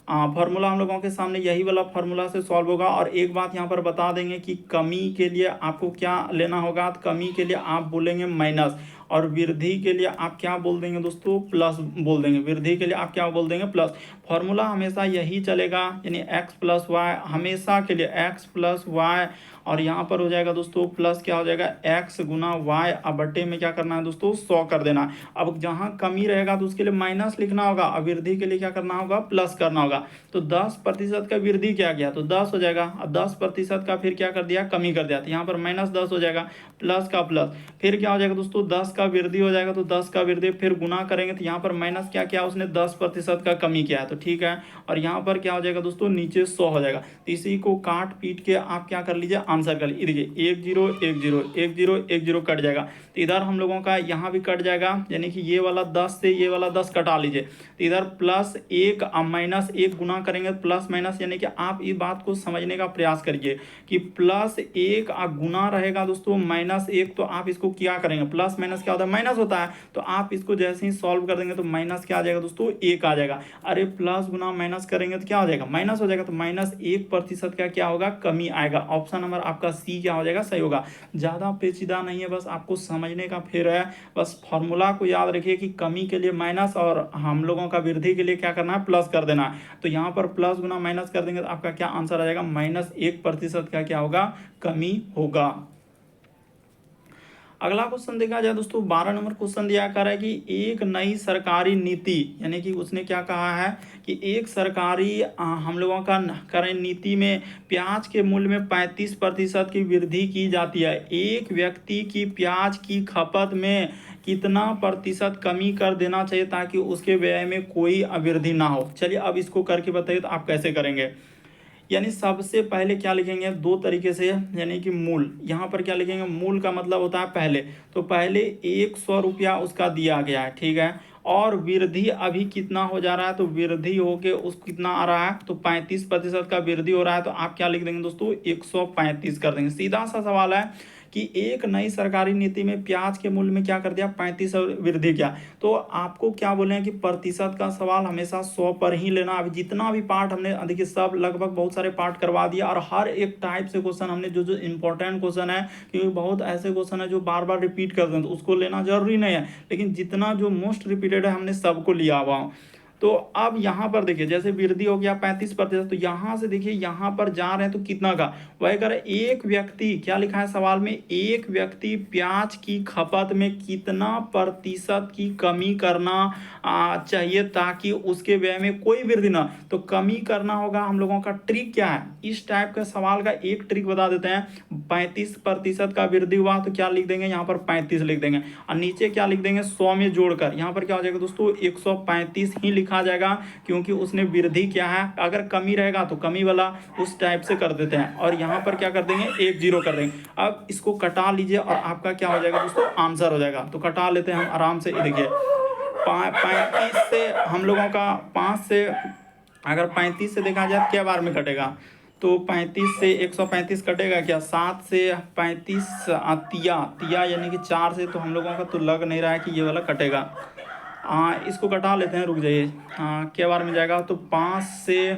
फार्मूला हम लोगों के सामने यही वाला फार्मूला से सॉल्व होगा। और एक बात यहाँ पर बता देंगे कि कमी के लिए आपको क्या लेना होगा, तो कमी के लिए आप बोलेंगे माइनस और वृद्धि के लिए आप क्या बोल देंगे दोस्तों, प्लस बोल देंगे। वृद्धि के लिए आप क्या बोल देंगे, प्लस। फार्मूला हमेशा यही चलेगा, यानी x प्लस वाई हमेशा के लिए, x प्लस वाई और यहाँ पर हो जाएगा दोस्तों प्लस क्या हो जाएगा, x गुना वाई बट्टे में क्या करना है दोस्तों, 100 कर देना। अब जहाँ कमी रहेगा तो उसके लिए माइनस लिखना होगा और वृद्धि के लिए क्या करना होगा, प्लस करना होगा। तो 10% का वृद्धि क्या गया, तो 10 हो जाएगा और 10% का फिर क्या कर दिया, कमी कर दिया, तो यहाँ पर -10 हो जाएगा, प्लस का प्लस, फिर क्या हो जाएगा दोस्तों, 10 का वृद्धि हो जाएगा, तो 10 का वृद्धि फिर गुना करेंगे तो यहाँ पर माइनस क्या किया उसने, 10% का कमी किया है, तो ठीक है। और यहाँ पर क्या हो जाएगा दोस्तों, नीचे 100 हो जाएगा। तो इसी को काट पीट के आप क्या कर लीजिए, आंसर कर लीजिए। देखिए 1 0 1 0 1 0 1 0 कट जाएगा, तो इधर हम लोगों का यहाँ भी कट जाएगा, यानी कि ये वाला 10 से ये वाला 10 कटा लीजिए, तो इधर +1 -1 गुना करेंगे, प्लस माइनस, यानी कि आप इस बात को समझने का प्रयास करिए कि +1 गुना रहेगा दोस्तों -1, तो आप इसको क्या करेंगे, प्लस माइनस क्या होता है, माइनस होता है, तो आप इसको जैसे ही सॉल्व कर देंगे तो माइनस क्या आ जाएगा दोस्तों, 1 आ जाएगा। अरे प्लस गुना माइनस करेंगे तो क्या हो जाएगा, माइनस हो जाएगा, तो -1% का क्या होगा, कमी आएगा। ऑप्शन नंबर आपका सी क्या हो जाएगा, सही होगा। ज़्यादा पेचीदा नहीं है, बस आपको समझने का फिर है, बस फॉर्मूला को याद रखिए कि कमी के लिए माइनस और हम लोगों का वृद्धि के लिए क्या करना है, प्लस कर देना है। तो यहाँ पर प्लस गुना माइनस कर देंगे तो आपका क्या आंसर आ जाएगा, -1% का क्या होगा, कमी होगा। अगला क्वेश्चन देखा जाए दोस्तों, 12 नंबर क्वेश्चन दिया कर है कि एक नई सरकारी नीति, यानी कि उसने क्या कहा है कि एक सरकारी हम लोगों का करें नीति में प्याज के मूल्य में 35% की वृद्धि की जाती है। एक व्यक्ति की प्याज की खपत में कितना प्रतिशत कमी कर देना चाहिए ताकि उसके व्यय में कोई वृद्धि ना हो। चलिए अब इसको करके बताइए तो आप कैसे करेंगे। यानी सबसे पहले क्या लिखेंगे, दो तरीके से, यानी कि मूल, यहाँ पर क्या लिखेंगे, मूल का मतलब होता है पहले, तो पहले 100 रुपया उसका दिया गया है, ठीक है, और वृद्धि अभी कितना हो जा रहा है, तो वृद्धि होके उस कितना आ रहा है, तो 35% का वृद्धि हो रहा है, तो आप क्या लिख देंगे दोस्तों, 135 कर देंगे। सीधा सा सवाल है कि एक नई सरकारी नीति में प्याज के मूल्य में क्या कर दिया, 35 वृद्धि किया। तो आपको क्या बोले हैं कि प्रतिशत का सवाल हमेशा 100 पर ही लेना। अभी जितना भी पार्ट हमने देखिए सब लगभग बहुत सारे पार्ट करवा दिया, और हर एक टाइप से क्वेश्चन हमने जो जो इंपॉर्टेंट क्वेश्चन है, क्योंकि बहुत ऐसे क्वेश्चन है जो बार बार रिपीट करते हैं, तो उसको लेना जरूरी नहीं है, लेकिन जितना जो मोस्ट रिपीटेड है हमने सबको लिया हुआ हूँ। तो अब यहाँ पर देखिए जैसे वृद्धि हो गया 35%, तो यहाँ से देखिए यहाँ पर जा रहे हैं तो कितना का, वही कर एक व्यक्ति, क्या लिखा है सवाल में, एक व्यक्ति प्याज की खपत में कितना प्रतिशत की कमी करना चाहिए ताकि उसके व्यय में कोई वृद्धि ना। तो कमी करना होगा हम लोगों का ट्रिक क्या है, इस टाइप के सवाल का एक ट्रिक बता देते हैं। 35% का वृद्धि हुआ तो क्या लिख देंगे, यहाँ पर 35 लिख देंगे, और नीचे क्या लिख देंगे, 100 में जोड़कर यहाँ पर क्या हो जाएगा दोस्तों, 135 ही लिखा जाएगा, क्योंकि उसने वृद्धि क्या है, अगर कमी रहेगा तो कमी वाला उस टाइप से कर देते हैं, और यहाँ पर क्या कर देंगे, 10 कर देंगे। अब इसको कटा लीजिए और आपका क्या हो जाएगा दोस्तों, आंसर हो जाएगा। तो कटा लेते हैं हम आराम से, देखिए 35 से हम लोगों का 5 से, अगर 35 से देखा जाए क्या बार में कटेगा, तो 35 से 135 कटेगा क्या, 7 से 35 तिया तिया यानी कि 4 से, तो हम लोगों का तो लग नहीं रहा है कि ये वाला कटेगा। इसको कटा लेते हैं, रुक जाइए, क्या बार में जाएगा, तो 5 से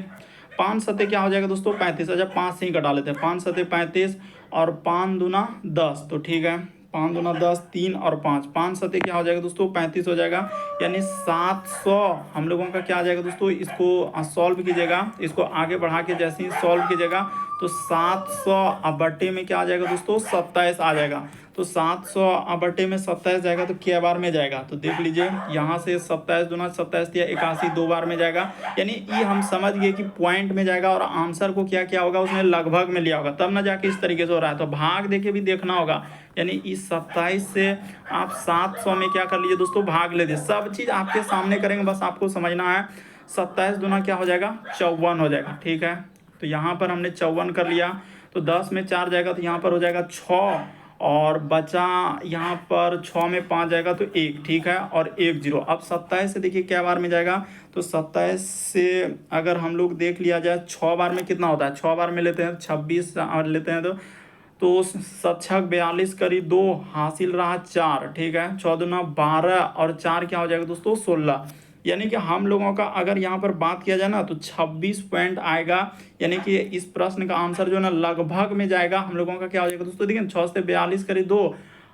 5 सते क्या हो जाएगा दोस्तों, 35। अच्छा 5 से ही कटा लेते हैं, 5 सते 35 और 5 दूना 10, तो ठीक है, 5 दूना 10, 3 और 5 सते क्या हो जाएगा दोस्तों, 35 हो जाएगा, यानी 700 हम लोगों का क्या आ जाएगा दोस्तों। इसको सॉल्व कीजिएगा, इसको आगे बढ़ा के जैसे ही सॉल्व कीजिएगा तो 700 बट्टे में क्या आ जाएगा दोस्तों, 27 आ जाएगा। तो 700 बट्टे में 27 जाएगा तो क्या बार में जाएगा, तो देख लीजिए यहाँ से 27 दूना 27 या 81 दो बार में जाएगा, यानी ये हम समझ गए कि पॉइंट में जाएगा, और आंसर को क्या क्या होगा, उसने लगभग में लिया होगा, तब ना जाके इस तरीके से हो रहा है। तो भाग देके भी देखना होगा, यानी इस 27 से आप 700 में क्या कर लीजिए दोस्तों, भाग ले दे। सब चीज़ आपके सामने करेंगे, बस आपको समझना है। 27 दूना क्या हो जाएगा, 54 हो जाएगा, ठीक है। तो यहाँ पर हमने 54 कर लिया, तो 10 में 4 जाएगा तो यहाँ पर हो जाएगा 6, और बचा यहाँ पर 6 में 5 जाएगा तो 1, ठीक है, और 1 0। अब 27 से देखिए क्या बार में जाएगा, तो 27 से अगर हम लोग देख लिया जाए 6 बार में कितना होता है, 6 बार में लेते हैं 26 लेते हैं, तो 7 42 करी 2 हासिल रहा 4, ठीक है, 6 दूना 12 और 4 क्या हो जाएगा दोस्तों, 16। यानी कि हम लोगों का अगर यहाँ पर बात किया जाए ना तो 26 पॉइंट आएगा, यानी कि इस प्रश्न का आंसर जो है ना लगभग में जाएगा। हम लोगों का क्या हो जाएगा दोस्तों, देखिए 6 से 42 करी 2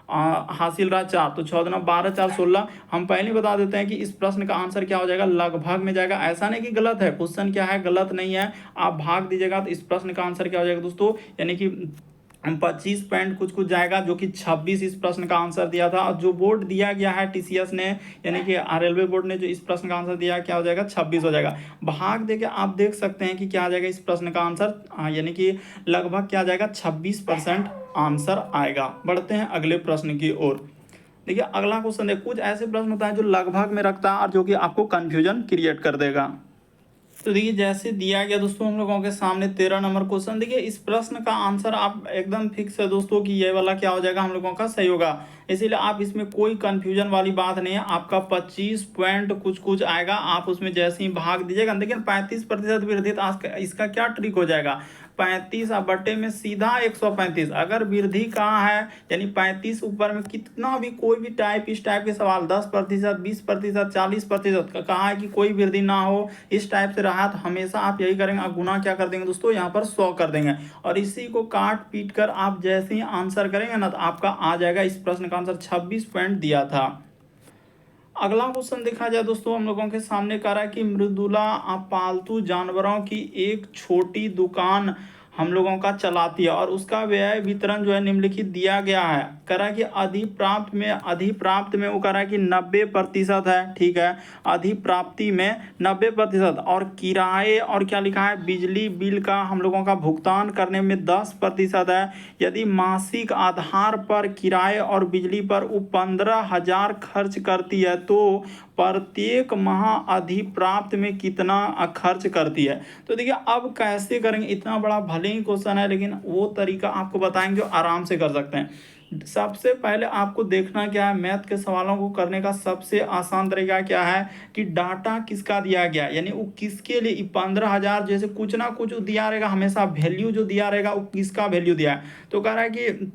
हासिल रहा 4, तो 6 दूना 12 4 16। हम पहले बता देते हैं कि इस प्रश्न का आंसर क्या हो जाएगा, लगभग में जाएगा। ऐसा नहीं कि गलत है, क्वेश्चन क्या है गलत नहीं है, आप भाग दीजिएगा तो इस प्रश्न का आंसर क्या हो जाएगा दोस्तों, यानी कि 25 पॉइंट कुछ कुछ जाएगा, जो कि 26 इस प्रश्न का आंसर दिया था। और जो बोर्ड दिया गया है टीसीएस ने, यानी कि रेलवे बोर्ड ने जो इस प्रश्न का आंसर दिया क्या हो जाएगा, 26 हो जाएगा। भाग देके आप देख सकते हैं कि क्या आ जाएगा इस प्रश्न का आंसर, यानी कि लगभग क्या आ जाएगा, 26% आंसर आएगा। बढ़ते हैं अगले प्रश्न की ओर। देखिए अगला क्वेश्चन है, कुछ ऐसे प्रश्न होता है जो लगभग में रखता है और जो कि आपको कंफ्यूजन क्रिएट कर देगा। तो देखिए जैसे दिया गया दोस्तों हम लोगों के सामने 13 नंबर क्वेश्चन, देखिए इस प्रश्न का आंसर आप एकदम फिक्स है दोस्तों कि ये वाला क्या हो जाएगा, हम लोगों का सही होगा। इसीलिए आप इसमें कोई कंफ्यूजन वाली बात नहीं है, आपका 25 पॉइंट कुछ कुछ आएगा, आप उसमें जैसे ही भाग दीजिएगा। लेकिन 35% वृद्धि, तो इसका क्या ट्रिक हो जाएगा, 35 बट्टे में सीधा 135। अगर वृद्धि कहाँ है, यानी 35 ऊपर में कितना भी कोई भी टाइप इस टाइप के सवाल 10%, 20%, 40% कहा है कि कोई वृद्धि ना हो, इस टाइप से रहा तो हमेशा आप यही करेंगे, आप गुना क्या कर देंगे दोस्तों, यहाँ पर 100 कर देंगे, और इसी को काट पीट कर आप जैसे ही आंसर करेंगे ना तो आपका आ जाएगा। इस प्रश्न का आंसर 26 पॉइंट दिया था। अगला क्वेश्चन देखा जाए दोस्तों हम लोगों के सामने कह रहा है कि मृदुला पालतू जानवरों की एक छोटी दुकान हम लोगों का चलाती है और उसका व्यय वितरण जो है निम्नलिखित दिया गया है। कह रहा है कि अधिप्राप्त में वो कह रहा है कि 90% है, ठीक है, अधिप्राप्ति में 90%, और किराए और क्या लिखा है, बिजली बिल का हम लोगों का भुगतान करने में 10% है। यदि मासिक आधार पर किराए और बिजली पर वो 15,000 खर्च करती है तो प्रत्येक माह अधिप्राप्त में कितना खर्च करती है। तो देखिए अब कैसे करेंगे, इतना बड़ा भले ही क्वेश्चन है लेकिन वो तरीका आपको बताएंगे जो आराम से कर सकते हैं। सबसे पहले आपको देखना क्या है, मैथ के सवालों को करने का सबसे आसान तरीका क्या है कि डाटा किसका दिया गया, यानी वो किसके लिए 15,000, जैसे कुछ ना कुछ दिया रहेगा, हमेशा वैल्यू जो दिया रहेगा वो किसका वैल्यू दिया है। तो कह रहा है कि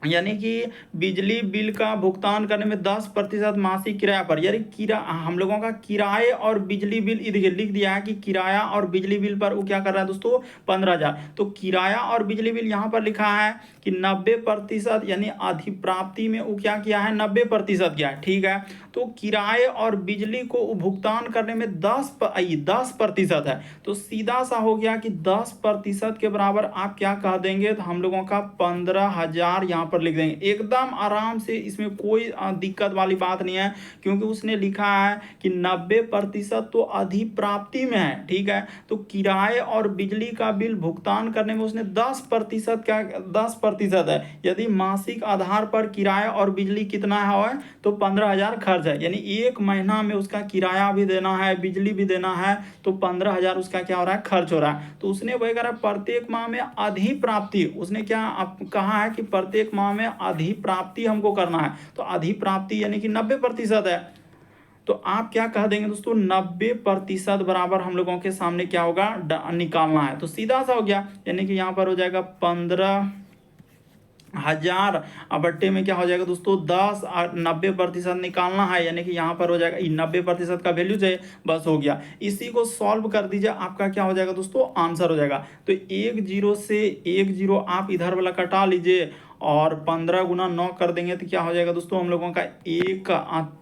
यानी कि बिजली बिल का भुगतान करने में 10% मासिक किराया पर, यानी हम लोगों का किराए और बिजली बिल इधर लिख दिया है कि किराया और बिजली बिल पर वो क्या कर रहा है दोस्तों 15,000। तो किराया और बिजली बिल यहाँ पर लिखा है कि 90%, यानी अधिप्राप्ति में वो क्या किया है 90% किया है, ठीक है। तो किराए और बिजली को भुगतान करने में 10% है, तो सीधा सा हो गया कि 10% के बराबर आप क्या कह देंगे, तो हम लोगों का 15,000 यहाँ पर लिख देंगे। एकदम आराम से, इसमें कोई दिक्कत वाली बात नहीं है, क्योंकि उसने लिखा है कि 90% तो अधिप्राप्ति में है, ठीक है। तो किराए और बिजली का बिल भुगतान करने में उसने 10% क्या 10% है। यदि मासिक आधार पर किराया और बिजली कितना है तो 15,000 खर्च है, यानी एक महीना में उसका किराया भी देना है, बिजली भी देना है, तो 15,000 उसका क्या हो रहा है खर्च हो रहा है। तो उसने वही करा प्रत्येक माह में अधिप्राप्ति, उसने क्या कहा है कि प्रत्येक माह में अधिप्राप्ति हमको करना है। तो अधिप्राप्ति यानी कि 90% है, तो आप क्या कह देंगे दोस्तों 90% बराबर हम लोगों के सामने क्या होगा निकालना है। तो सीधा सा हो गया, यानी कि यहाँ पर हो जाएगा 15,000 बट्टे में क्या हो जाएगा दोस्तों 10 और 90% निकालना है, यानी कि यहाँ पर हो जाएगा 90% का वैल्यू चाहिए, बस हो गया। इसी को सॉल्व कर दीजिए, आपका क्या हो जाएगा दोस्तों आंसर हो जाएगा। तो 10 से 10 आप इधर वाला कटा लीजिए और 15 गुना 9 कर देंगे तो क्या हो जाएगा दोस्तों हम लोगों का 1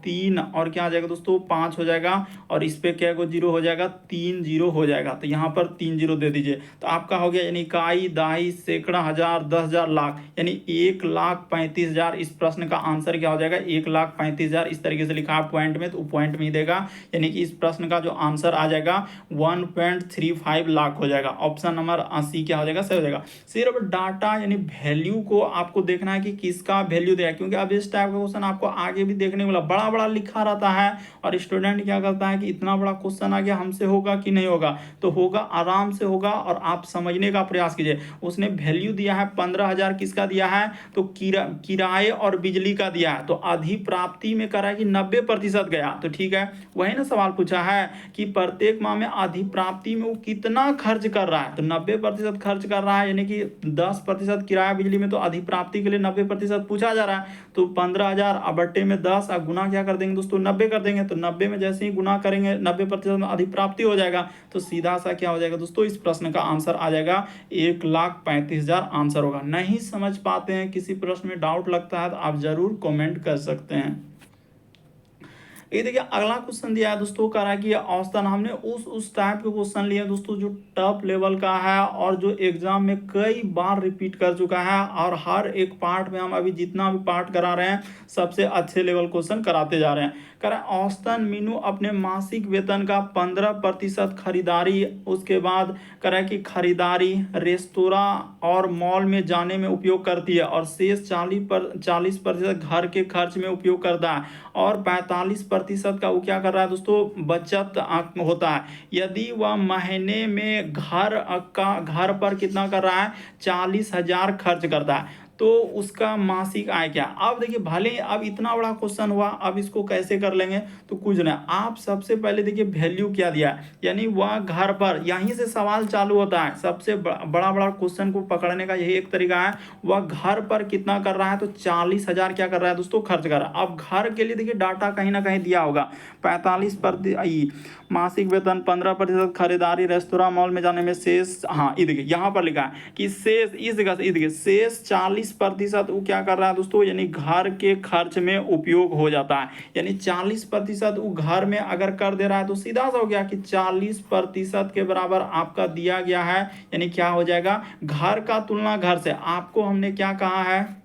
3 और क्या आ जाएगा दोस्तों 5 हो जाएगा, और इस पे क्या जीरो हो जाएगा 3 0 हो जाएगा। तो यहाँ पर 3 0 दे दीजिए, तो आपका हो गया यानी इकाई, दहाई, सैकड़ा, हजार, 10,000, लाख, यानी 1,35,000। इस प्रश्न का आंसर क्या हो जाएगा 1,35,000। इस तरीके से लिखा है पॉइंट में, तो पॉइंट में ही देगा, यानी कि इस प्रश्न का जो आंसर आ जाएगा 1.35 लाख हो जाएगा। ऑप्शन नंबर सी क्या हो जाएगा सही हो जाएगा। सिर्फ डाटा यानी वैल्यू को आपको देखना है कि किसका वैल्यू दिया है, क्योंकि अब इस टाइप का क्वेश्चन आपको आगे भी देखने को बड़ा बड़ा लिखा रहता है और स्टूडेंट क्या करता है कि इतना बड़ा क्वेश्चन आ गया हमसे होगा कि नहीं होगा, तो होगा, आराम से होगा और आप समझने का प्रयास कीजिए। उसने वैल्यू दिया है 15,000, किसका दिया है तो किराए और बिजली का दिया है, तो अधिप्राप्ति में करा है कि 90% गया, तो ठीक है। वही ना सवाल पूछा है कि प्रत्येक माह में अधिप्राप्ति में वो कितना खर्च कर रहा है, तो 90% खर्च कर रहा है, यानी कि 10% किराया बिजली में, तो अधिप्राप्ति के लिए 90% पूछा जा रहा है। तो 15,000 बट्टे में 10 गुना क्या कर देंगे दोस्तों 90 कर देंगे, तो 90 में जैसे ही गुना करेंगे 90% अधिप्राप्ति हो जाएगा, तो सीधा सा क्या हो जाएगा दोस्तों इस प्रश्न का आंसर आ जाएगा 1,35,000 आंसर होगा। नहीं समझ पाते हैं, किसी प्रश्न में डाउट लगता है तो आप जरूर कमेंट कर सकते हैं। ये देखिए अगला क्वेश्चन दिया है दोस्तों, कह रहा है कि औसतन हमने उस टाइप के क्वेश्चन लिए दोस्तों जो टॉप लेवल का है और जो एग्जाम में कई बार रिपीट कर चुका है, और हर एक पार्ट में हम अभी जितना भी पार्ट करा रहे हैं सबसे अच्छे लेवल क्वेश्चन कराते जा रहे हैं। कह रहा है औसतन मीनू अपने मासिक वेतन का 15% खरीदारी, उसके बाद कह रहा है कि खरीदारी, रेस्तोरां और मॉल में जाने में उपयोग करती है, और शेष 40% घर के खर्च में उपयोग करता है, और 45% का वो क्या कर रहा है दोस्तों बचत होता है। यदि वह महीने में घर पर कितना कर रहा है 40,000 खर्च करता है, तो उसका मासिक आय क्या। अब देखिए भले अब इतना बड़ा क्वेश्चन हुआ, अब इसको कैसे कर लेंगे, तो कुछ नहीं, आप सबसे पहले देखिए वैल्यू क्या दिया है, यानी वह घर पर, यहीं से सवाल चालू होता है। सबसे बड़ा क्वेश्चन को पकड़ने का यही एक तरीका है, वह घर पर कितना कर रहा है, तो 40,000 क्या कर रहा है दोस्तों खर्च कर रहा है। अब घर के लिए देखिए डाटा कहीं ना कहीं दिया होगा, 45% मासिक वेतन, 15% खरीदारी, रेस्तोरां मॉल में जाने में शेष, हाँ ये देखिए यहाँ पर लिखा है कि शेष, इस जगह से ये देखिए शेष 40% वो क्या कर रहा है दोस्तों, यानी घर के खर्च में उपयोग हो जाता है। यानी 40% वो घर में अगर कर दे रहा है तो सीधा सा हो गया कि 40% के बराबर आपका दिया गया है। यानी क्या हो जाएगा, घर का तुलना घर से, आपको हमने क्या कहा है,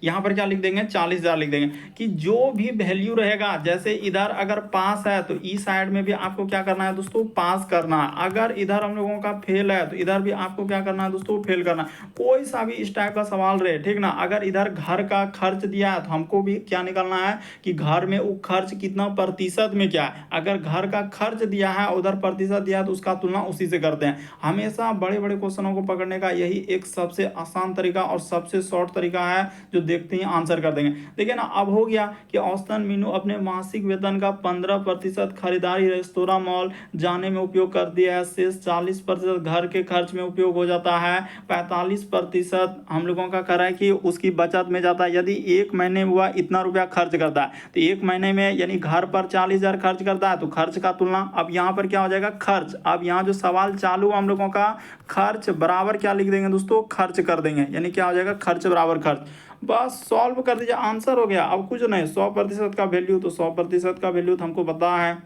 यहाँ पर क्या लिख देंगे, 40,000 लिख देंगे कि जो भी वैल्यू रहेगा, जैसे इधर अगर पास है तो इस साइड में भी आपको क्या करना है दोस्तों, पास करना है। अगर इधर हम लोगों का फेल है तो इधर भी आपको क्या करना है दोस्तों, फेल करना है। कोई सा भी इस टाइप का सवाल रहे, ठीक ना। अगर इधर घर का खर्च दिया है तो हमको भी क्या निकालना है कि घर में वो खर्च कितना प्रतिशत में क्या है। अगर घर का खर्च दिया है, उधर प्रतिशत दिया है, तो उसका तुलना उसी से करते हैं। हमेशा बड़े बड़े क्वेश्चनों को पकड़ने का यही एक सबसे आसान तरीका और सबसे शॉर्ट तरीका है, जो देखते ही आंसर कर देंगे। देखिए ना, अब हो गया कि औसतन मीनू अपने मासिक वेतन का 15% खरीदारी रेस्तोरां मॉल जाने में उपयोग कर दिया है। शेष 40% घर के खर्च में उपयोग हो जाता है। 45% हम लोगों का कह रहा है कि उसकी बचत में जाता है। यदि एक महीने में वह इतना रुपया खर्च करता है तो एक महीने में यानी घर पर 40,000 खर्च करता है, तो खर्च का तुलना, अब यहाँ पर क्या हो जाएगा, खर्च। अब यहाँ जो सवाल चालू हम लोगों का, खर्च बराबर क्या लिख देंगे दोस्तों, खर्च कर देंगे। यानी क्या हो जाएगा, खर्च बराबर खर्च। बस सॉल्व कर दीजिए, आंसर हो गया। अब कुछ नहीं, 100% का वैल्यू, तो 100% का वैल्यू तो हमको पता है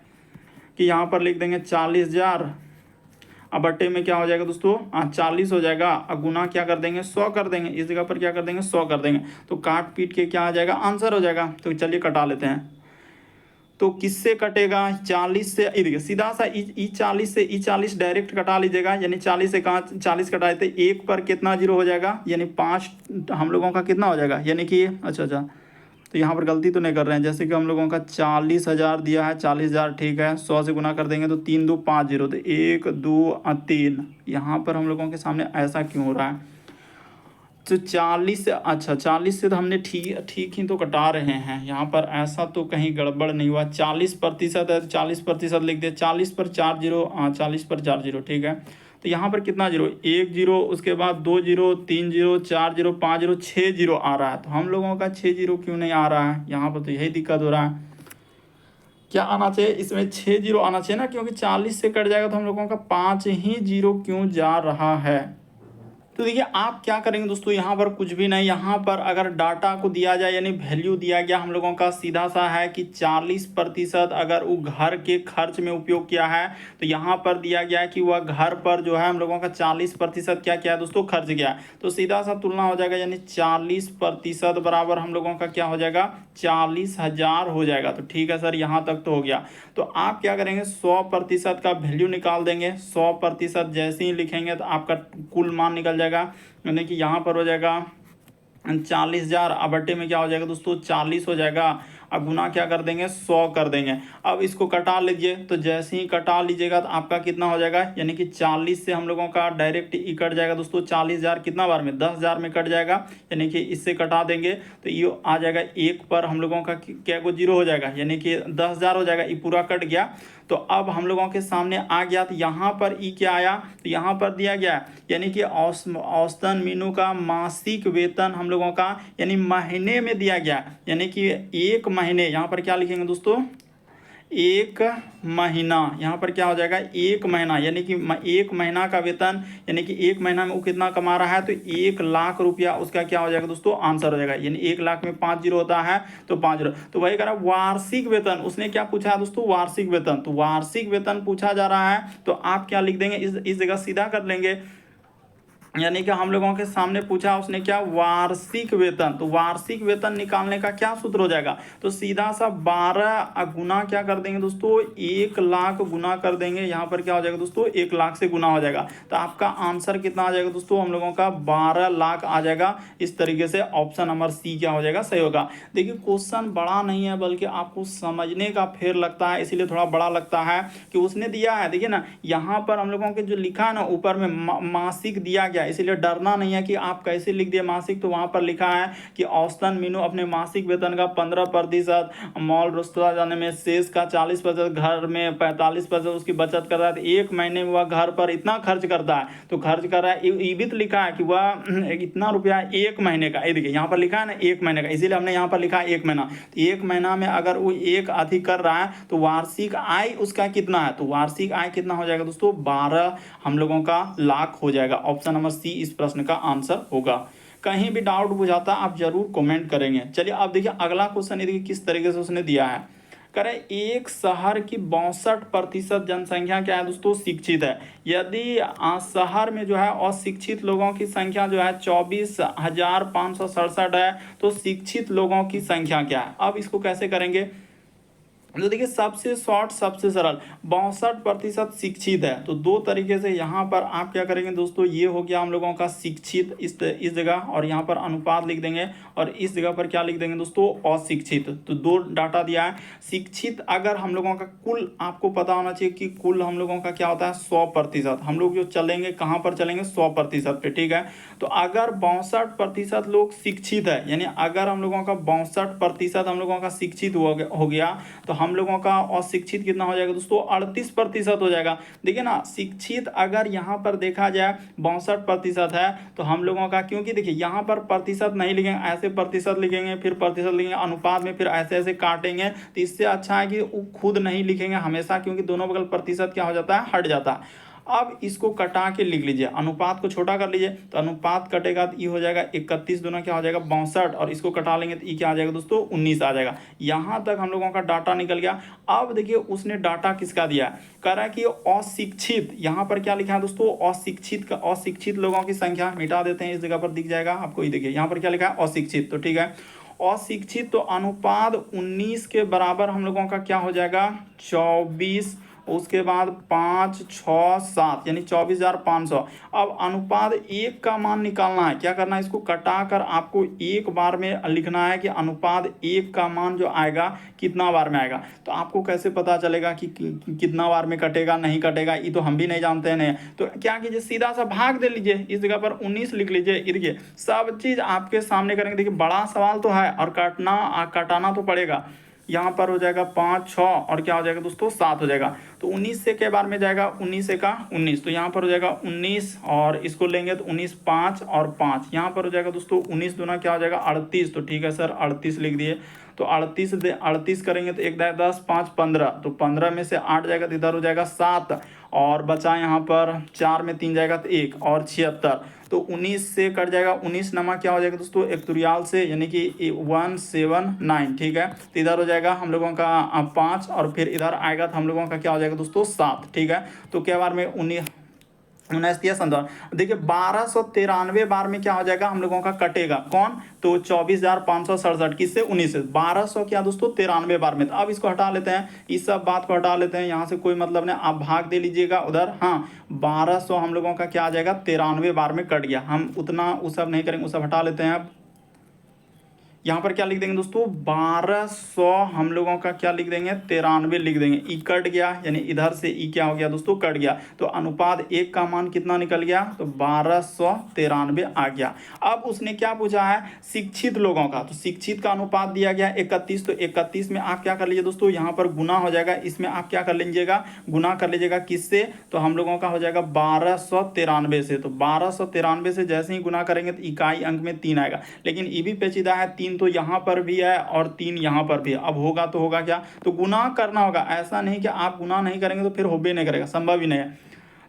कि यहाँ पर लिख देंगे 40,000। अब बट्टे में क्या हो जाएगा दोस्तों, 40 हो जाएगा। अब गुना क्या कर देंगे, 100 कर देंगे। इस जगह पर क्या कर देंगे, 100 कर देंगे। तो काट पीट के क्या आ जाएगा, आंसर हो जाएगा। तो चलिए कटा लेते हैं। तो किससे कटेगा, 40 से, देखिए सीधा सा ई 40 से ई 40 डायरेक्ट कटा लीजिएगा। यानी 40 से कहाँ 40 कटाए थे, एक पर कितना जीरो हो जाएगा, यानी 5 हम लोगों का कितना हो जाएगा, यानी कि अच्छा, तो यहाँ पर गलती तो नहीं कर रहे हैं। जैसे कि हम लोगों का 40,000 दिया है, 40,000 ठीक है, 100 से गुना कर देंगे तो 3 2 5 0, तो 1 2 3। यहाँ पर हम लोगों के सामने ऐसा क्यों हो रहा है, तो 40 से, अच्छा 40 से तो हमने ठीक ही तो कटा रहे हैं। यहाँ पर ऐसा तो कहीं गड़बड़ नहीं हुआ। 40% है तो 40% लिख दे। 40 पर 4 जीरो, 40 पर 4 जीरो ठीक है। तो यहाँ पर कितना जीरो, 1 जीरो, उसके बाद 2 zero, 3 zero, 4 zero, 5 zero, 6 zero आ रहा है। तो हम लोगों का 6 जीरो क्यों नहीं आ रहा है, यहाँ पर तो यही दिक्कत हो रहा है। क्या आना चाहिए इसमें, 6 जीरो आना चाहिए ना, क्योंकि 40 से कट जाएगा तो हम लोगों का 5 ही जीरो क्यों जा रहा है। तो देखिए आप क्या करेंगे दोस्तों, यहाँ पर कुछ भी नहीं। यहाँ पर अगर डाटा को दिया जाए, यानी वैल्यू दिया गया हम लोगों का सीधा सा है कि 40% अगर वो घर के खर्च में उपयोग किया है, तो यहाँ पर दिया गया है कि वह घर पर जो है हम लोगों का 40% क्या किया है दोस्तों, खर्च किया है। तो सीधा सा तुलना हो जाएगा, यानी 40% बराबर हम लोगों का क्या हो जाएगा, 40,000 हो जाएगा। तो ठीक है सर, यहाँ तक तो हो गया। तो आप क्या करेंगे, 100% का वैल्यू निकाल देंगे। 100% जैसे ही लिखेंगे तो आपका कुल मान निकल जाएगा। यानी कि यहाँ पर हो जाएगा 40,000, अब बट्टे में क्या हो जाएगा दोस्तों, 40 हो जाएगा। अब गुना क्या कर देंगे, 100 कर देंगे। अब इसको कटा लीजिए, तो जैसे ही कटा लीजिएगा तो आपका कितना हो जाएगा, यानी कि 40 से हम लोगों का डायरेक्ट ई कट जाएगा दोस्तों। 40,000 कितना बार में, 10,000 में कट जाएगा। यानी कि इससे कटा देंगे तो ये आ जाएगा, एक पर हम लोगों का क्या को जीरो हो जाएगा, यानी कि 10,000 हो जाएगा। ये पूरा कट गया। तो अब हम लोगों के सामने आ गया, तो यहाँ पर ई क्या आया, तो यहाँ पर दिया गया यानी कि औसतन मीनू का मासिक वेतन हम लोगों का, यानी महीने में दिया गया। यानी कि एक महीने, यहाँ पर क्या लिखेंगे दोस्तों, एक महीना। यहाँ पर क्या हो जाएगा, एक महीना, यानी कि एक महीना का वेतन, यानी कि एक महीना में वो कितना कमा रहा है, तो 1,00,000 रुपया उसका क्या हो जाएगा दोस्तों, आंसर हो जाएगा। यानी 1,00,000 में 5 जीरो होता है तो 5 जीरो, तो वही कह रहा वार्षिक वेतन। उसने क्या पूछा है दोस्तों, वार्षिक वेतन। तो वार्षिक वेतन पूछा जा रहा है, तो आप क्या लिख देंगे, इस जगह सीधा कर लेंगे। यानी कि हम लोगों के सामने पूछा उसने क्या, वार्षिक वेतन। तो वार्षिक वेतन निकालने का क्या सूत्र हो जाएगा, तो सीधा सा 12 गुना क्या कर देंगे दोस्तों, 1,00,000 गुना कर देंगे। यहाँ पर क्या हो जाएगा दोस्तों, 1,00,000 से गुना हो जाएगा। तो आपका आंसर कितना आ जाएगा दोस्तों, हम लोगों का 12,00,000 आ जाएगा। इस तरीके से ऑप्शन नंबर सी क्या हो जाएगा, सही होगा। देखिए क्वेश्चन बड़ा नहीं है, बल्कि आपको समझने का फेर लगता है, इसीलिए थोड़ा बड़ा लगता है कि उसने दिया है। देखिए ना, यहाँ पर हम लोगों के जो लिखा है ना, ऊपर में मासिक दिया गया, इसलिए डरना नहीं है कि आप कैसे लिख दिए मासिक। तो वहां पर लिखा है कि औसतन मीनू अपने मासिक वेतन का 15% मॉल रेस्तरां जाने में, शेष का 40% घर में, 45% उसकी बचत कर रहा है। तो एक महीने में वह घर पर इतना खर्च करता है, तो खर्च कर रहा है। ये भी तो लिखा है कि वह इतना रुपया एक महीने का, ये देखिए यहाँ पर लिखा है ना, एक महीने का, इसीलिए हमने यहाँ पर लिखा है एक महीना। तो एक महीना में अगर वो एक अधिक कर रहा है, तो वार्षिक आय उसका कितना है, तो वार्षिक आय कितना हो जाएगा दोस्तों, 12 हम लोगों का लाख हो जाएगा। ऑप्शन नंबर सी इस प्रश्न का आंसर होगा। कहीं भी डाउट बुझाता आप जरूर कमेंट करेंगे। चलिए अब देखिए अगला क्वेश्चन, ये देखिए किस तरीके से उसने दिया है। करें एक शहर की 62% जनसंख्या क्या है दोस्तों, शिक्षित है। यदि शहर में जो है अशिक्षित लोगों की संख्या जो है 24,567 है, तो शिक्षित लोगों की संख्या क्या है। अब इसको कैसे करेंगे, तो देखिए सबसे शॉर्ट सबसे सरल, 62% शिक्षित है, तो दो तरीके से यहाँ पर आप क्या करेंगे दोस्तों, ये हो गया हम लोगों का शिक्षित इस जगह, और यहाँ पर अनुपात लिख देंगे, और इस जगह पर क्या लिख देंगे दोस्तों, अशिक्षित। तो दो डाटा दिया है। शिक्षित अगर हम लोगों का कुल, आपको पता होना चाहिए कि कुल हम लोगों का क्या होता है 100%। हम लोग जो चलेंगे कहाँ पर चलेंगे, 100% पे, ठीक है। तो अगर 62% लोग शिक्षित है, यानी अगर हम लोगों का 62% हम लोगों का शिक्षित हो गया, तो हम लोगों का अशिक्षित कितना हो जाएगा दोस्तों, 38% हो जाएगा। देखिए ना, शिक्षित अगर यहाँ पर देखा जाए 62% है, तो हम लोगों का, क्योंकि देखिए यहाँ पर प्रतिशत नहीं लिखेंगे, ऐसे प्रतिशत लिखेंगे, फिर प्रतिशत लिखेंगे, अनुपात में फिर ऐसे ऐसे काटेंगे, तो इससे अच्छा है कि खुद नहीं लिखेंगे हमेशा, क्योंकि दोनों बगल प्रतिशत क्या हो जाता है, हट जाता है। अब इसको कटा के लिख लीजिए, अनुपात को छोटा कर लीजिए, तो अनुपात कटेगा तो ये हो जाएगा 31 दूना क्या हो जाएगा 62, और इसको कटा लेंगे तो ये क्या आ जाएगा दोस्तों 19 आ जाएगा। यहाँ तक हम लोगों का डाटा निकल गया। अब देखिए उसने डाटा किसका दिया है, कह रहा है कि अशिक्षित, यहाँ पर क्या लिखा है दोस्तों, अशिक्षित लोगों की संख्या मिटा देते हैं, इस जगह पर दिख जाएगा आपको, ये देखिए यहाँ पर क्या लिखा है अशिक्षित, तो ठीक है अशिक्षित, तो अनुपात 19 के बराबर हम लोगों का क्या हो जाएगा 24, उसके बाद 5, 6, 7 यानी 24,500। अब अनुपात 1 का मान निकालना है, क्या करना है, इसको कटा कर आपको एक बार में लिखना है कि अनुपात 1 का मान जो आएगा कितना बार में आएगा। तो आपको कैसे पता चलेगा कि कितना बार में कटेगा नहीं कटेगा, ये तो हम भी नहीं जानते हैं। तो क्या कीजिए, सीधा सा भाग दे लीजिए, इस जगह पर 19 लिख लीजिए। देखिए सब चीज़ आपके सामने करेंगे। देखिए बड़ा सवाल तो है और कटाना तो पड़ेगा। यहाँ पर हो जाएगा 5, 6 और क्या हो जाएगा दोस्तों 7 हो जाएगा। तो 19 से के बार में जाएगा, 19 से का 19, तो यहाँ पर हो जाएगा 19, और इसको लेंगे तो 19, 5 और 5, यहाँ पर हो जाएगा दोस्तों 19 दूना क्या हो जाएगा 38। तो ठीक है सर 38 लिख दिए। तो 38 करेंगे तो 1 10 5 15, तो 15 में से 8 जाएगा तो इधर हो जाएगा 7, और बचा यहाँ पर 4 में 3 जाएगा तो 1 और 76। तो 19 से कट जाएगा, 19 नमा क्या हो जाएगा दोस्तों एक तुरियाल से, यानी कि 179, ठीक है। तो इधर हो जाएगा हम लोगों का 5, और फिर इधर आएगा तो हम लोगों का क्या हो जाएगा दोस्तों 7, ठीक है। तो क्या बार में 19 संतावन, देखिए 1293 बार में क्या हो जाएगा हम लोगों का कटेगा कौन, तो 24,567 किससे 19 से, 1200 क्या दोस्तों 93 बार में। तो अब इसको हटा लेते हैं, इस सब बात को हटा लेते हैं, यहाँ से कोई मतलब नहीं, आप भाग दे लीजिएगा उधर। हाँ 1200 हम लोगों का क्या आ जाएगा 93 बार में कट गया। हम उतना उस सब नहीं करेंगे, उस सब हटा लेते हैं। अब यहाँ पर क्या लिख देंगे दोस्तों 1200 हम लोगों का क्या लिख देंगे 93 लिख देंगे, ई कट गया, यानी इधर से ई क्या हो गया दोस्तों कट गया। तो अनुपात 1 का मान कितना निकल गया, तो 1293 आ गया। अब उसने क्या पूछा है शिक्षित लोगों का, तो शिक्षित का अनुपात दिया गया 31, तो 31 में आप क्या कर लीजिए दोस्तों, यहाँ पर गुना हो जाएगा, इसमें आप क्या कर लीजिएगा गुना कर लीजिएगा किससे, तो हम लोगों का हो जाएगा 1293 से। तो 1293 से जैसे ही गुना करेंगे तो इकाई अंक में 3 आएगा, लेकिन ये भी पेचीदा है, 3 तो यहाँ पर भी है और 3 यहाँ पर भी है। अब होगा तो होगा क्या, तो गुना करना होगा, ऐसा नहीं कि आप गुना नहीं करेंगे तो फिर होबे नहीं करेगा, संभव ही नहीं है।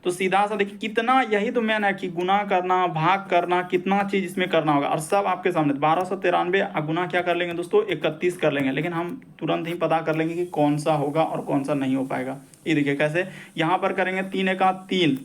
तो सीधा सा देखिए कितना, यही तो मेन है कि गुना करना भाग करना कितना चीज इसमें करना होगा, और सब आपके सामने 1293 गुना क्या कर लेंगे दोस्तों 31 कर लेंगे, लेकिन हम तुरंत ही पता कर लेंगे कि कौन सा होगा और कौन सा नहीं हो पाएगा। ये देखिए कैसे, यहाँ पर करेंगे 3 एका 3,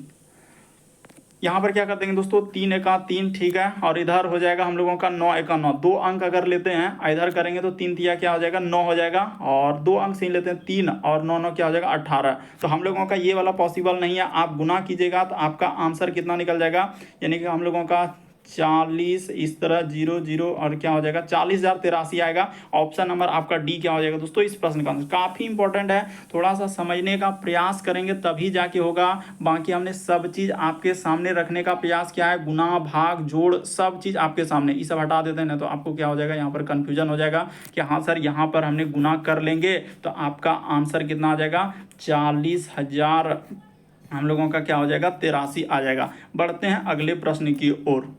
यहाँ पर क्या कर देंगे दोस्तों 3 एका 3, ठीक है, और इधर हो जाएगा हम लोगों का 9 एका 9, 2 अंक अगर लेते हैं इधर करेंगे तो 3 तिया क्या हो जाएगा 9 हो जाएगा, और 2 अंक से ही लेते हैं 3 और 9 9 क्या हो जाएगा 18। तो हम लोगों का ये वाला पॉसिबल नहीं है, आप गुना कीजिएगा तो आपका आंसर कितना निकल जाएगा, यानी कि हम लोगों का 40 इस तरह 0 0 और क्या हो जाएगा 40,083 आएगा। ऑप्शन नंबर आपका डी क्या हो जाएगा दोस्तों इस प्रश्न का आंसर। काफ़ी इंपॉर्टेंट है, थोड़ा सा समझने का प्रयास करेंगे तभी जाके होगा। बाकी हमने सब चीज़ आपके सामने रखने का प्रयास किया है, गुना भाग जोड़ सब चीज़ आपके सामने। ये सब हटा देते हैं ना तो आपको क्या हो जाएगा यहाँ पर कन्फ्यूजन हो जाएगा कि हाँ सर यहाँ पर हमने गुना कर लेंगे तो आपका आंसर कितना आ जाएगा 40,000 हम लोगों का क्या हो जाएगा 83 आ जाएगा। बढ़ते हैं अगले प्रश्न की ओर।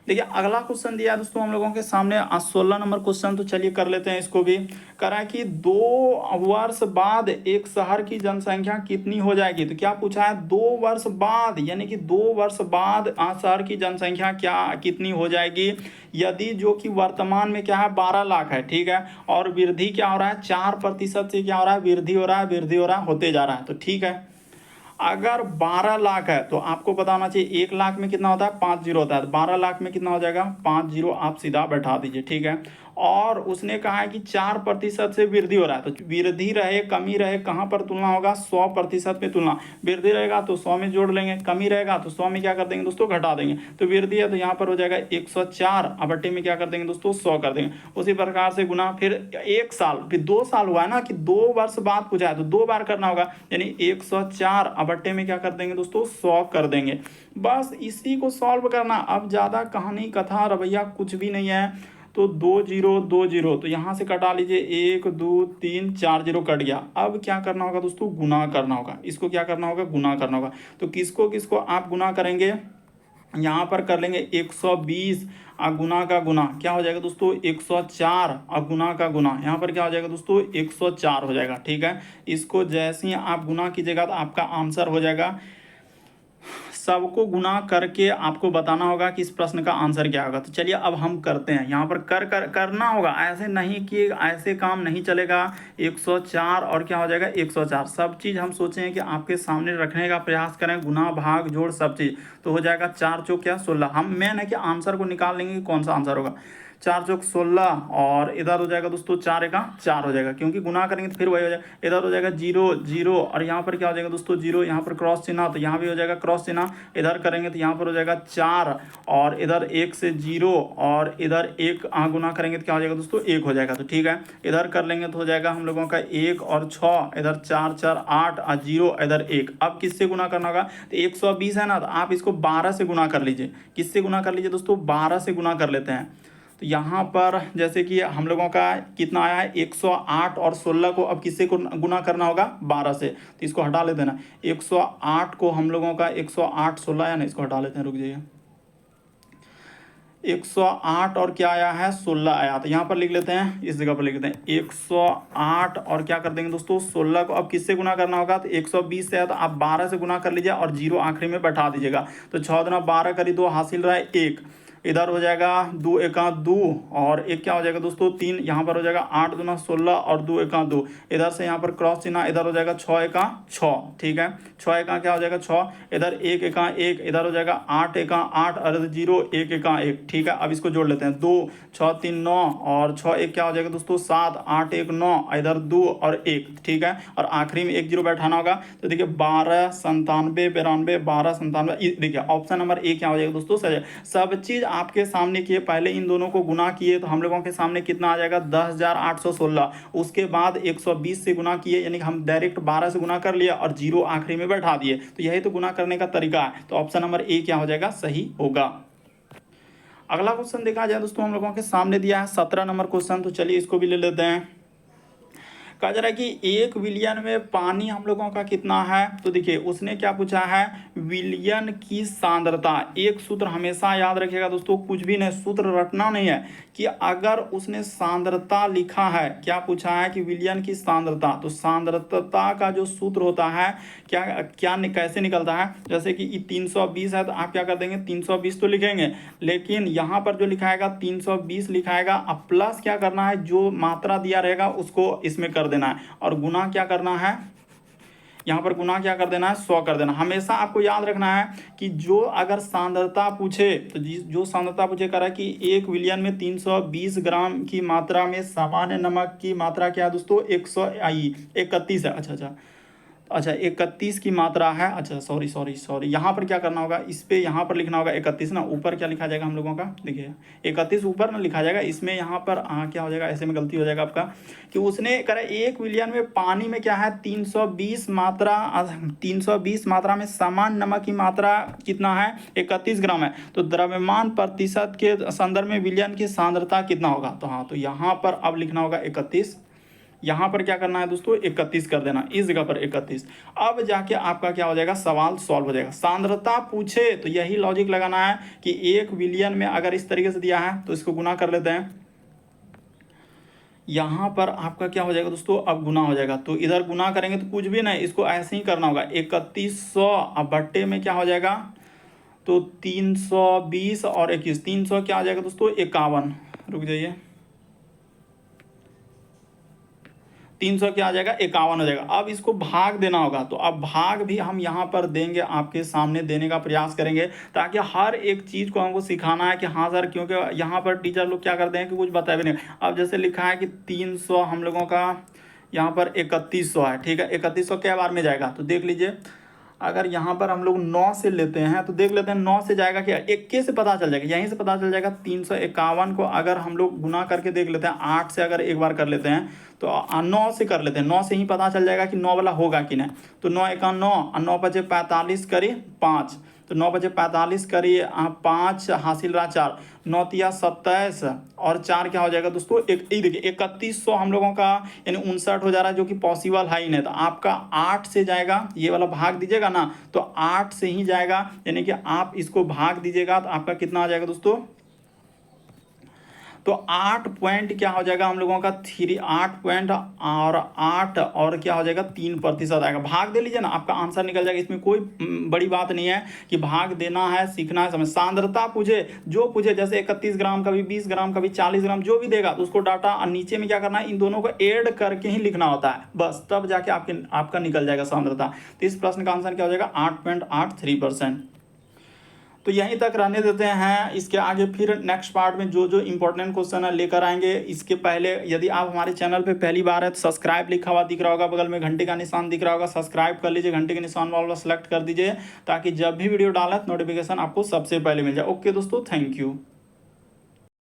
देखिए अगला क्वेश्चन दिया है दोस्तों हम लोगों के सामने 16 नंबर क्वेश्चन। तो चलिए कर लेते हैं इसको भी। करा कि 2 वर्ष बाद एक शहर की जनसंख्या कितनी हो जाएगी। तो क्या पूछा है, 2 वर्ष बाद, यानी कि 2 वर्ष बाद शहर की जनसंख्या क्या कितनी हो जाएगी, यदि जो कि वर्तमान में क्या है 12 लाख है, ठीक है, और वृद्धि क्या हो रहा है 4% से क्या हो रहा है, वृद्धि हो रहा है, वृद्धि हो रहा है, होते जा रहा है। तो ठीक है, अगर 12 लाख है तो आपको पता होना चाहिए 1 लाख में कितना होता है 5 जीरो होता है, तो 12 लाख में कितना हो जाएगा 5 जीरो आप सीधा बैठा दीजिए, ठीक है। और उसने कहा है कि 4% से वृद्धि हो रहा है, तो वृद्धि रहे कमी रहे कहाँ पर तुलना होगा, 100% में तुलना। वृद्धि रहेगा तो 100 में जोड़ लेंगे, कमी रहेगा तो 100 में क्या कर देंगे दोस्तों, घटा देंगे। तो वृद्धि है तो यहाँ पर हो जाएगा 104, बट्टे में क्या कर देंगे दोस्तों 100 कर देंगे। उसी प्रकार से गुना, फिर 1 साल, फिर 2 साल हुआ है ना कि 2 वर्ष बाद पूछा है तो 2 बार करना होगा, यानी 104 बट्टे में क्या कर देंगे दोस्तों 100 कर देंगे। बस इसी को सॉल्व करना, अब ज़्यादा कहानी कथा रवैया कुछ भी नहीं है। तो 2 जीरो 2 जीरो, तो यहाँ से कटा लीजिए 1 2 3 4 जीरो कट गया। अब क्या करना होगा दोस्तों, गुना करना होगा, इसको क्या करना होगा, गुना करना होगा। तो किसको किसको आप गुना करेंगे, यहाँ पर कर लेंगे 120 और गुना का गुना क्या हो जाएगा दोस्तों 104 और गुना का गुना यहाँ पर क्या हो जाएगा दोस्तों 104 हो जाएगा, ठीक है। इसको जैसे ही आप गुना कीजिएगा तो आपका आंसर हो जाएगा। सबको गुना करके आपको बताना होगा कि इस प्रश्न का आंसर क्या होगा। तो चलिए अब हम करते हैं, यहाँ पर करना होगा, ऐसे नहीं कि ऐसे काम नहीं चलेगा। 104 और क्या हो जाएगा 104, सब चीज़ हम सोचे हैं कि आपके सामने रखने का प्रयास करें, गुना भाग जोड़ सब चीज़। तो हो जाएगा 4 चौक क्या 16, हम मेन है कि आंसर को निकाल लेंगे कि कौन सा आंसर होगा। 4 चौक 16 और इधर हो जाएगा दोस्तों 4 एका 4 हो जाएगा, क्योंकि गुना करेंगे तो फिर वही हो जाएगा। इधर हो जाएगा 0 0 और यहाँ पर क्या हो जाएगा दोस्तों 0, यहाँ पर क्रॉस चिन्ह, तो यहाँ भी हो जाएगा क्रॉस चिन्ह। इधर करेंगे तो यहाँ पर हो जाएगा 4 और इधर 1 से 0 और इधर 1 गुना करेंगे तो क्या हो जाएगा दोस्तों 1 हो जाएगा। तो ठीक है, इधर कर लेंगे तो हो जाएगा हम लोगों का 1 और 6, इधर 4 4 8 और 0, इधर 1। अब किससे गुना करना होगा, तो 120 है ना, तो आप इसको 12 से गुना कर लीजिए। किससे गुना कर लीजिए दोस्तों, 12 से गुना कर लेते हैं। तो यहाँ पर जैसे कि हम लोगों का कितना आया है 108 और 16 को अब किससे गुना करना होगा 12 से, तो इसको हटा लेते हैं ना। 108 को हम लोगों का 108 16 या ना, इसको हटा लेते हैं, रुक जाइए। 108 और क्या आया है 16 आया, तो यहाँ पर लिख लेते हैं, इस जगह पर लिख लेते हैं 108 और क्या कर देंगे दोस्तों 16 को अब किससे गुना करना होगा, तो 120 से है तो आप 12 से गुना कर लीजिए और 0 आखिरी में बैठा दीजिएगा। तो 6 दुना 12 करी 2 हासिल रहा है 1, इधर हो जाएगा 2 एका 2 और 1 क्या हो जाएगा दोस्तों 3, यहाँ पर हो जाएगा 8 दुना 16 और 2 एका 2, इधर से यहाँ पर क्रॉस चिन्ह, इधर हो जाएगा 6 एका 6, ठीक है। 6 एका क्या हो जाएगा 6, इधर 1 एका 1, इधर हो जाएगा 8 एका 8 और 0 1 एका 1, ठीक है। अब इसको जोड़ लेते हैं, 2 6 3 9 और 6 1 क्या हो जाएगा दोस्तों 7 8 1 9, इधर 2 और 1, ठीक है। और आखिरी में 1 0 बैठाना होगा। तो देखिए 12 97 92 12 97, देखिए ऑप्शन नंबर ए क्या हो जाएगा दोस्तों सही। सब चीज़ आपके सामने किए, पहले इन दोनों को गुना किए तो हम लोगों के सामने कितना आ जाएगा 10,816, उसके बाद 120 से गुना किए, यानी कि हम डायरेक्ट 12 से गुना कर लिया और 0 आखिरी में बैठा दिए। तो यही तो गुना करने का तरीका है। तो ऑप्शन नंबर ए क्या हो जाएगा सही होगा। अगला क्वेश्चन देखा जाए दोस्तों हम लोगों के सामने दिया है 17 नंबर क्वेश्चन। तो चलिए इसको भी ले लेते हैं। कहा जा रहा है कि 1 विलियन में पानी हम लोगों का कितना है। तो देखिए उसने क्या पूछा है, विलियन की सांद्रता। एक सूत्र हमेशा याद रखिएगा दोस्तों, कुछ भी नहीं सूत्र रटना नहीं है, कि अगर उसने सांद्रता लिखा है, क्या पूछा है कि विलियन की सांद्रता, तो सांद्रता का जो सूत्र होता है क्या क्या कैसे निकलता है। जैसे कि 320 है तो आप क्या कर देंगे 320 तो लिखेंगे, लेकिन यहाँ पर जो लिखाएगा 320 लिखाएगा, अब प्लस क्या करना है, जो मात्रा दिया रहेगा उसको इसमें कर देना है और गुना क्या करना है, यहाँ पर गुना क्या कर देना है 100 कर देना। हमेशा आपको याद रखना है कि जो अगर सांद्रता पूछे तो जो सांद्रता पूछे कह रहा है कि 1 विलियन में 320 ग्राम की मात्रा में सामान्य नमक की मात्रा क्या है दोस्तों 131 है। अच्छा 31 की मात्रा है। अच्छा सॉरी यहाँ पर क्या करना होगा, इस पे यहाँ पर लिखना होगा 31 ना, ऊपर क्या लिखा जाएगा हम लोगों का, देखिए 31 ऊपर ना लिखा जाएगा, इसमें यहाँ पर क्या हो जाएगा, ऐसे में गलती हो जाएगा आपका, कि उसने करा 1 विलियन में पानी में क्या है 320 मात्रा में सामान्य नमक की मात्रा कितना है 31 ग्राम है। तो द्रव्यमान प्रतिशत के संदर्भ में विलियन की सांद्रता कितना होगा। तो हाँ, तो यहाँ पर अब लिखना होगा 31 यहाँ पर क्या करना है दोस्तों, 31 कर देना, इस जगह पर 31। अब जाके आपका क्या हो जाएगा, सवाल सॉल्व हो जाएगा। सांद्रता पूछे तो यही लॉजिक लगाना है कि 1 बिलियन में अगर इस तरीके से दिया है तो इसको गुना कर लेते हैं। यहाँ पर आपका क्या हो जाएगा दोस्तों, अब गुना हो जाएगा, तो इधर गुना करेंगे तो कुछ भी नहीं, इसको ऐसे ही करना होगा। 3100 अब बट्टे में क्या हो जाएगा, तो 320 और 21, 300 क्या आ जाएगा दोस्तों, 51। रुक जाइए, 300 क्या आ जाएगा, 51 हो जाएगा। अब इसको भाग देना होगा, तो अब भाग भी हम यहाँ पर देंगे, आपके सामने देने का प्रयास करेंगे, ताकि हर एक चीज़ को हमको सिखाना है कि हाँ सर, क्योंकि यहाँ पर टीचर लोग क्या करते हैं कि कुछ बताए भी नहीं। अब जैसे लिखा है कि 300 हम लोगों का यहाँ पर 3100 है, ठीक है, 3100 क्या बार में जाएगा, तो देख लीजिए। अगर यहाँ पर हम लोग 9 से लेते हैं तो देख लेते हैं 9 से जाएगा क्या, 21 से पता चल जाएगा, यहीं से पता चल जाएगा। 351 को अगर हम लोग गुना करके देख लेते हैं, 8 से अगर एक बार कर लेते हैं तो 9 से कर लेते हैं, 9 से ही पता चल जाएगा कि 9 वाला होगा कि नहीं। तो 9 एका 9 और 9 बजे 45 करी 5, तो 9 बजे 45 करिए 5 हासिल रहा 4, 9 तिया 27 और 4 क्या हो जाएगा दोस्तों, एक देखिए 3100 हम लोगों का यानी 59 हो जा रहा है, जो कि पॉसिबल है ही नहीं। तो आपका 8 से जाएगा, ये वाला भाग दीजिएगा ना, तो 8 से ही जाएगा, यानी कि आप इसको भाग दीजिएगा तो आपका कितना आ जाएगा दोस्तों, तो 8 पॉइंट क्या हो जाएगा हम लोगों का 8 पॉइंट और 8 और क्या हो जाएगा 3% आएगा। भाग दे लीजिए ना, आपका आंसर निकल जाएगा। इसमें कोई बड़ी बात नहीं है कि भाग देना है, सीखना है, समझ। सांद्रता पूछे, जो पूछे, जैसे 31 ग्राम का भी, 20 ग्राम का भी, 40 ग्राम जो भी देगा तो उसको डाटा और नीचे में क्या करना है, इन दोनों को ऐड करके ही लिखना होता है, बस तब जाके आपका निकल जाएगा सांद्रता। तो इस प्रश्न का आंसर क्या हो जाएगा, 8.83%। तो यहीं तक रहने देते हैं, इसके आगे फिर नेक्स्ट पार्ट में जो जो इंपॉर्टेंट क्वेश्चन है लेकर आएंगे। इसके पहले यदि आप हमारे चैनल पे पहली बार है तो सब्सक्राइब लिखा हुआ दिख रहा होगा, बगल में घंटे का निशान दिख रहा होगा, सब्सक्राइब कर लीजिए, घंटे के निशान वाला सेलेक्ट कर दीजिए, ताकि जब भी वीडियो डालें नोटिफिकेशन आपको सबसे पहले मिल जाए। ओके दोस्तों, थैंक यू।